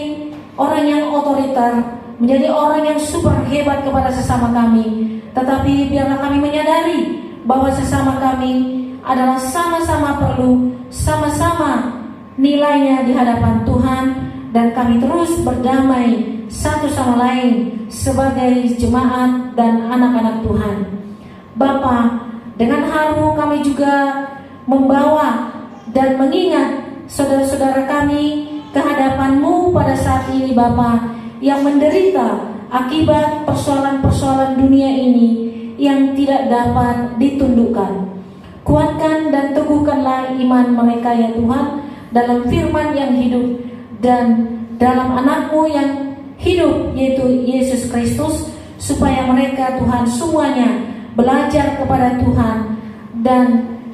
[SPEAKER 1] orang yang otoriter, menjadi orang yang super hebat kepada sesama kami, tetapi biarlah kami menyadari bahwa sesama kami adalah sama-sama perlu, sama-sama nilainya di hadapan Tuhan, dan kami terus berdamai satu sama lain sebagai jemaat dan anak-anak Tuhan. Bapa, dengan haru kami juga membawa dan mengingat saudara-saudara kami ke hadapan-Mu pada saat ini Bapa, yang menderita akibat persoalan-persoalan dunia ini yang tidak dapat ditundukkan. Kuatkan dan teguhkanlah iman mereka ya Tuhan, dalam firman yang hidup dan dalam anak-Mu yang hidup, yaitu Yesus Kristus, supaya mereka Tuhan semuanya belajar kepada Tuhan dan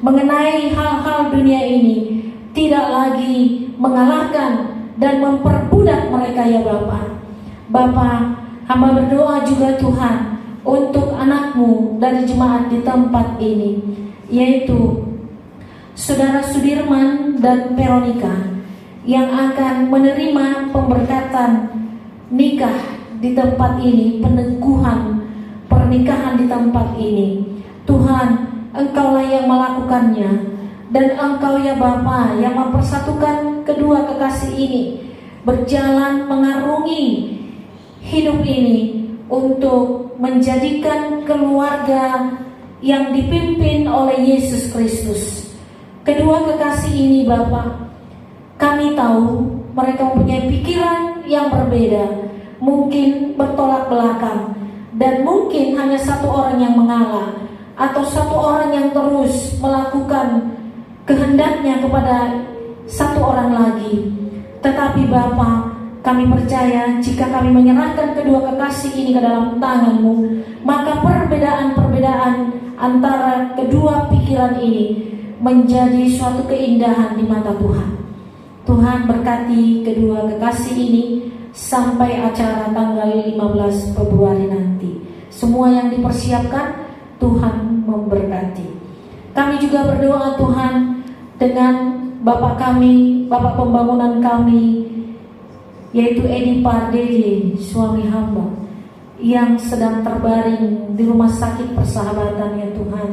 [SPEAKER 1] mengenai hal-hal dunia ini, tidak lagi mengalahkan dan memperbudak mereka ya Bapa. Bapa, hamba berdoa juga Tuhan untuk anak-Mu dari jemaat di tempat ini, yaitu Saudara Sudirman dan Veronica, yang akan menerima pemberkatan nikah di tempat ini, peneguhan pernikahan di tempat ini. Tuhan, Engkaulah yang melakukannya, dan Engkau ya Bapa yang mempersatukan kedua kekasih ini berjalan mengarungi hidup ini untuk menjadikan keluarga yang dipimpin oleh Yesus Kristus. Kedua kekasih ini Bapa, kami tahu mereka mempunyai pikiran yang berbeda, mungkin bertolak belakang, dan mungkin hanya satu orang yang mengalah, atau satu orang yang terus melakukan kehendaknya kepada satu orang lagi. Tetapi Bapa, kami percaya jika kami menyerahkan kedua kekasih ini ke dalam tangan-Mu, maka perbedaan-perbedaan antara kedua pikiran ini menjadi suatu keindahan di mata Tuhan. Tuhan berkati kedua kekasih ini sampai acara tanggal 15 Februari nanti. Semua yang dipersiapkan, Tuhan memberkati. Kami juga berdoa Tuhan dengan Bapak kami, Bapak pembangunan kami, yaitu Edi Pardede, suami hamba, yang sedang terbaring di rumah sakit Persahabatan ya Tuhan.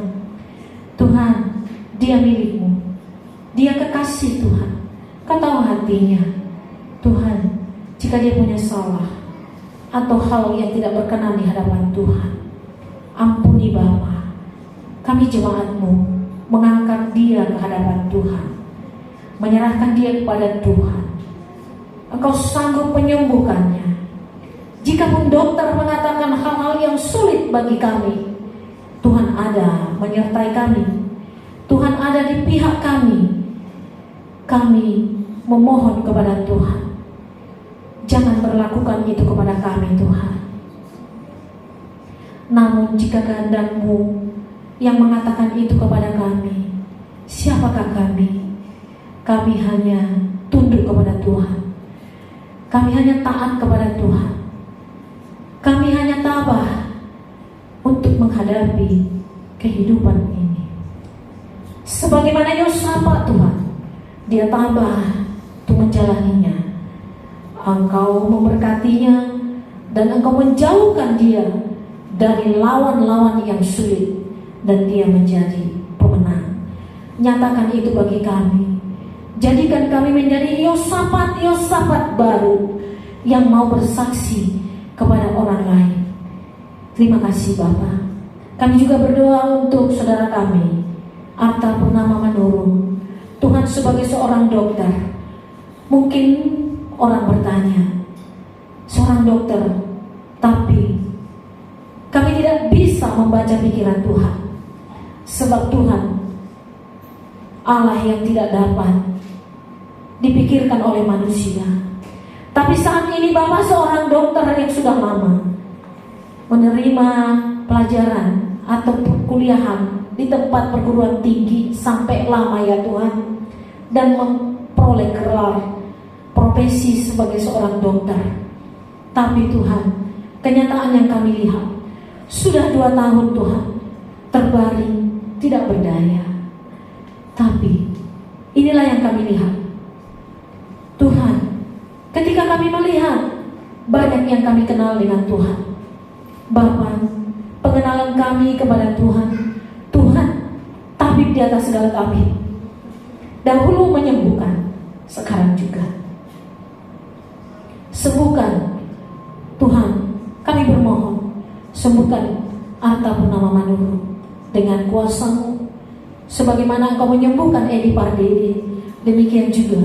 [SPEAKER 1] Tuhan, dia milikmu, dia kekasih Tuhan. Kau tahu hatinya. Tuhan, jika dia punya salah atau hal yang tidak berkenan di hadapan Tuhan, ampuni Bapa. Kami jemaat-Mu mengangkat dia ke hadapan Tuhan, menyerahkan dia kepada Tuhan. Engkau sanggup menyembuhkannya. Jikapun dokter mengatakan hal-hal yang sulit bagi kami, Tuhan ada menyertai kami. Tuhan ada di pihak kami. Kami memohon kepada Tuhan, jangan berlakukan itu kepada kami Tuhan. Namun jika kehendak-Mu yang mengatakan itu kepada kami, siapakah kami? Kami hanya tunduk kepada Tuhan. Kami hanya taat kepada Tuhan. Kami hanya tabah untuk menghadapi kehidupan ini. Sebagaimana Yosafat Tuhan, dia tabah untuk menjalaninya. Engkau memberkatinya dan Engkau menjauhkan dia dari lawan-lawan yang sulit, dan dia menjadi pemenang. Nyatakan itu bagi kami. Jadikan kami menjadi Yosafat baru yang mau bersaksi kepada orang lain. Terima kasih Bapa. Kami juga berdoa untuk saudara kami, Arta Purnama Manurung. Tuhan, sebagai seorang dokter, mungkin orang bertanya, seorang dokter, tapi kami tidak bisa membaca pikiran Tuhan. Sebab Tuhan Allah yang tidak dapat dipikirkan oleh manusia. Tapi saat ini Bapak seorang dokter yang sudah lama menerima pelajaran atau perkuliahan di tempat perguruan tinggi sampai lama ya Tuhan, dan memperoleh gelar profesi sebagai seorang dokter. Tapi Tuhan, kenyataan yang kami lihat sudah 2 tahun Tuhan terbaring tidak berdaya. Tapi inilah yang kami lihat Tuhan, ketika kami melihat banyak yang kami kenal dengan Tuhan. Bapa, pengenalan kami kepada Tuhan, Tuhan tabib di atas segala tabib. Dahulu menyembuhkan, sekarang juga sembuhkan. Tuhan, kami bermohon, sembuhkan Arta Purnama Manurung dengan kuasa-Mu. Sebagaimana Engkau menyembuhkan Edi Pardede, demikian juga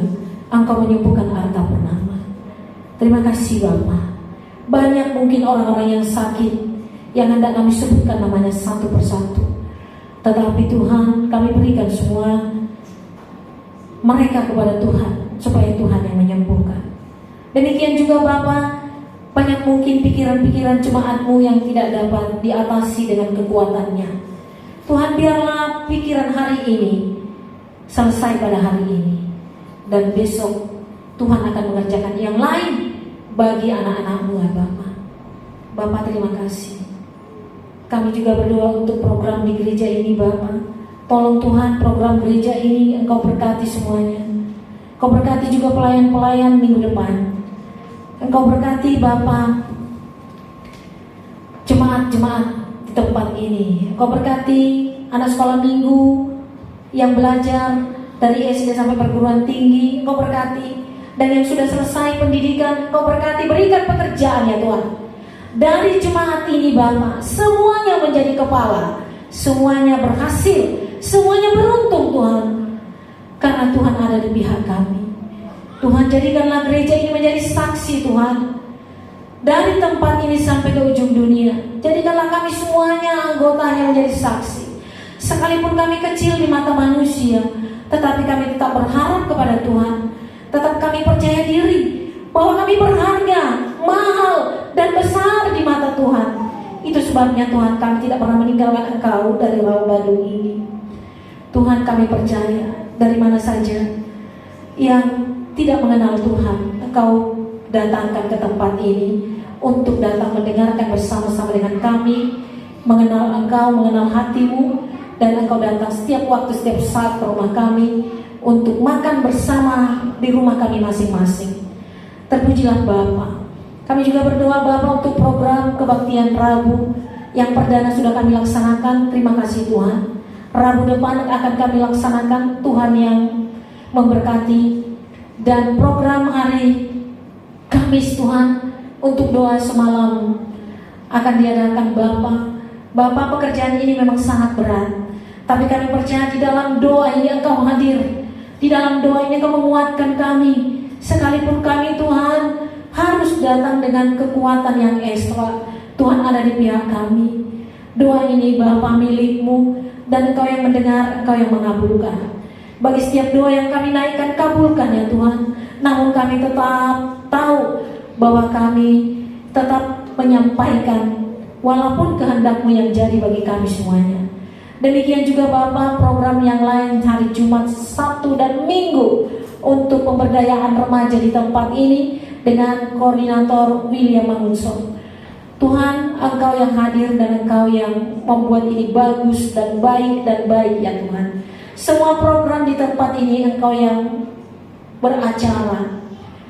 [SPEAKER 1] Engkau menyembuhkan Arta Purnama. Terima kasih Bapa. Banyak mungkin orang-orang yang sakit yang hendak kami sebutkan namanya satu persatu, tetapi Tuhan, kami berikan semua mereka kepada Tuhan, supaya Tuhan yang menyembuhkan. Demikian juga Bapa, banyak mungkin pikiran-pikiran jemaat-Mu yang tidak dapat diatasi dengan kekuatannya. Tuhan, biarlah pikiran hari ini selesai pada hari ini, dan besok Tuhan akan mengerjakan yang lain bagi anak-anak-Mu ya Bapa. Bapa, terima kasih. Kami juga berdoa untuk program di gereja ini Bapa. Tolong Tuhan, program gereja ini Engkau berkati semuanya. Engkau berkati juga pelayan-pelayan minggu depan. Engkau berkati Bapa jemaat-jemaat di tempat ini. Engkau berkati anak sekolah minggu yang belajar dari SD sampai perguruan tinggi. Engkau berkati, dan yang sudah selesai pendidikan, Engkau berkati, berikan pekerjaan ya Tuhan. Dari jemaat ini Bapa, semuanya menjadi kepala, semuanya berhasil, semuanya beruntung Tuhan, karena Tuhan ada di pihak kami. Tuhan, jadikanlah gereja ini menjadi saksi Tuhan, dari tempat ini sampai ke ujung dunia. Jadikanlah kami semuanya anggotanya menjadi saksi. Sekalipun kami kecil di mata manusia, tetapi kami tetap berharap kepada Tuhan. Tetap kami percaya diri bahwa kami berharga, mahal, dan besar di mata Tuhan. Itu sebabnya Tuhan, kami tidak pernah meninggalkan Engkau dari Rawa Badung ini. Tuhan, kami percaya dari mana saja yang tidak mengenal Tuhan, Engkau datangkan ke tempat ini untuk datang mendengarkan bersama-sama dengan kami, mengenal Engkau, mengenal hati-Mu, dan Engkau datang setiap waktu, setiap saat ke rumah kami, untuk makan bersama di rumah kami masing-masing. Terpujilah Bapa. Kami juga berdoa Bapa untuk program kebaktian Rabu yang perdana sudah kami laksanakan. Terima kasih Tuhan. Rabu depan akan kami laksanakan, Tuhan yang memberkati. Dan program hari Kamis Tuhan untuk doa semalam akan diadakan Bapa, pekerjaan ini memang sangat berat, tapi kami percaya di dalam doa ini Engkau hadir. Di dalam doa ini Engkau menguatkan kami. Sekalipun kami Tuhan harus datang dengan kekuatan yang ekstra, Tuhan ada di pihak kami. Doa ini Bapa milik-Mu, dan Engkau yang mendengar, Engkau yang mengabulkan. Bagi setiap doa yang kami naikkan, kabulkan ya Tuhan. Namun kami tetap tahu bahwa kami tetap menyampaikan walaupun kehendak-Mu yang jadi bagi kami semuanya. Demikian juga Bapa, program yang lain hari Jumat, Sabtu dan Minggu untuk pemberdayaan remaja di tempat ini dengan koordinator William Mangunson. Tuhan, Engkau yang hadir dan Engkau yang membuat ini bagus dan baik ya Tuhan. Semua program di tempat ini Engkau yang beracara.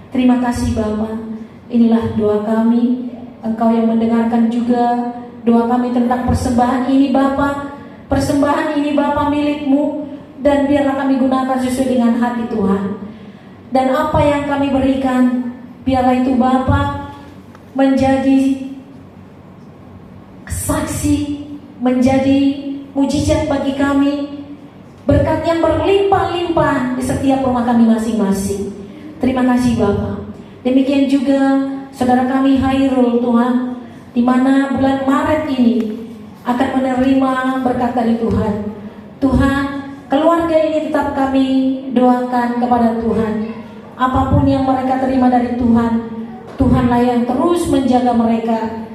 [SPEAKER 1] Terima kasih Bapa. Inilah doa kami. Engkau yang mendengarkan juga doa kami tentang persembahan ini Bapa. Persembahan ini Bapa milik-Mu, dan biarlah kami gunakan sesuai dengan hati Tuhan. Dan apa yang kami berikan, biarlah itu Bapa menjadi saksi, menjadi mujizat bagi kami, berkat yang berlimpah-limpah di setiap rumah kami masing-masing. Terima kasih Bapa. Demikian juga saudara kami Hairul Tuhan, di mana bulan Maret ini akan menerima berkat dari Tuhan. Tuhan, keluarga ini tetap kami doakan kepada Tuhan. Apapun yang mereka terima dari Tuhan, Tuhanlah yang terus menjaga mereka.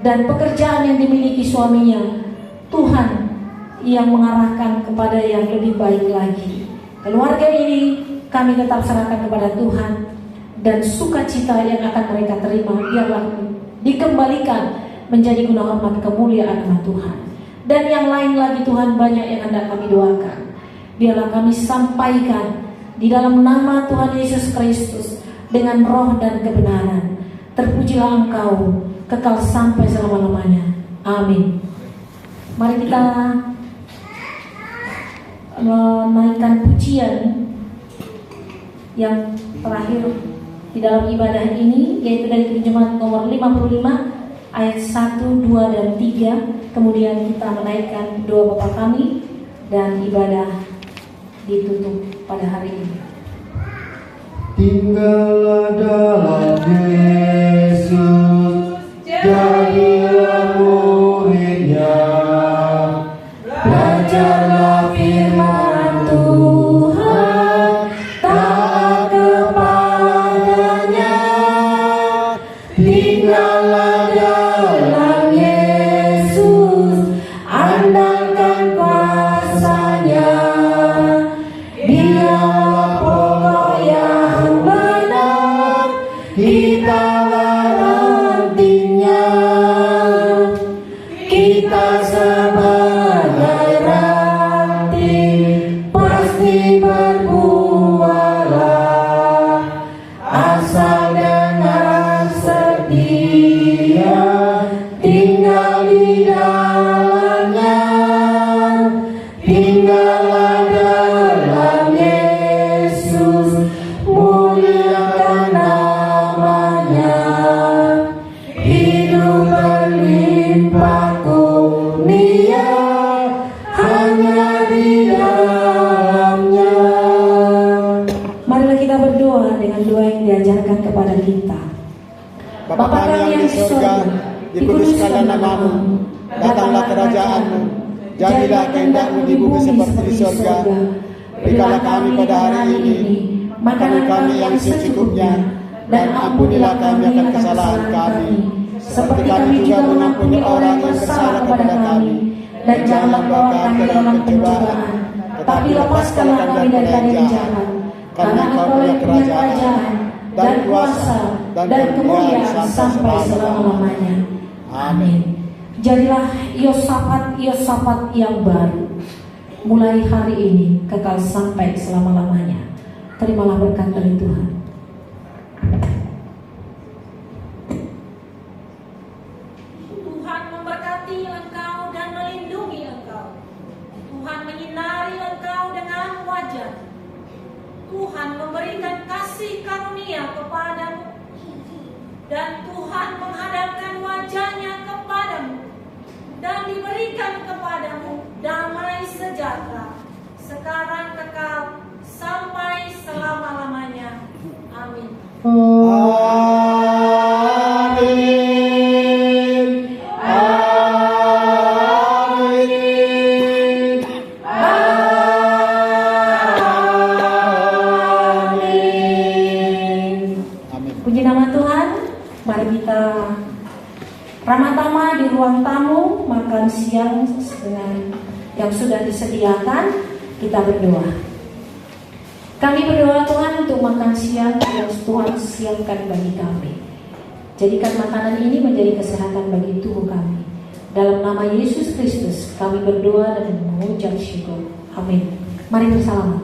[SPEAKER 1] Dan pekerjaan yang dimiliki suaminya, Tuhan yang mengarahkan kepada yang lebih baik lagi. Keluarga ini kami tetap serahkan kepada Tuhan. Dan sukacita yang akan mereka terima biarlah dikembalikan menjadi guna hormat kemuliaan nama Tuhan. Dan yang lain lagi Tuhan, banyak yang hendak kami doakan. Biarlah kami sampaikan di dalam nama Tuhan Yesus Kristus dengan roh dan kebenaran. Terpujilah Engkau kekal sampai selama-lamanya. Amin. Mari kita menaikkan pujian yang terakhir di dalam ibadah ini, yaitu dari Jemaat nomor 55 ayat 1, 2, dan 3. Kemudian kita menaikkan doa Bapa kami dan ibadah ditutup pada hari ini.
[SPEAKER 3] Tinggallah dalam Yesus, jadilah murid-Nya, belajarlah firman Tuhan, taat kepadanya. Tinggallah dalam Yesus, andalkan kuasa-Nya. Dialah pokok yang benar, kitalah rantingnya. Kita sebagai ranting pasti berbuahlah, asal dengan setia tinggal di dalamnya. Tinggallah dalam Yesus, muliakan namanya. Hidup berlimpah kurnia hanya di dalamnya.
[SPEAKER 1] Marilah kita berdoa dengan doa yang diajarkan kepada kita.
[SPEAKER 2] Bapa kami yang di surga, dikuduskanlah nama-Mu, datanglah kerajaan-Mu, jadilah kehendak-Mu di bumi seperti di surga. Berikanlah kami pada hari ini makanan kami yang secukupnya, dan ampunilah kami akan kesalahan kami, seperti kami juga mengampuni orang yang bersalah kepada kami. Dan janganlah bawa kami ke dalam pencobaan, tetapi lepaskanlah kami dari yang jahat. Karena Engkau punya kerajaan dan kuasa dan kemuliaan sampai selama-lamanya. Amin.
[SPEAKER 1] Jadilah Yosafat yang baru. mulai hari ini kekal sampai selama-lamanya. Terimalah berkat dari Tuhan.
[SPEAKER 4] Tuhan memberkati engkau dan melindungi engkau. Tuhan menyinari engkau dengan wajah. Tuhan memberikan kasih karunia kepadamu. Dan Tuhan menghadapkan wajahnya kepadamu dan diberikan kepadamu damai sejahtera sekarang kekal sampai selama-lamanya. Amin.
[SPEAKER 3] Amin. Amin. Amin.
[SPEAKER 1] Puji nama Tuhan. Mari kita ramah-tamah di ruang tamu, makan siang dengan yang sudah disediakan. Kita berdoa. Kami berdoa Tuhan untuk makan siang yang Tuhan siapkan bagi kami. Jadikan makanan ini menjadi kesehatan bagi tubuh kami. Dalam nama Yesus Kristus kami berdoa dan mengucap syukur. Amin. Mari bersalamat.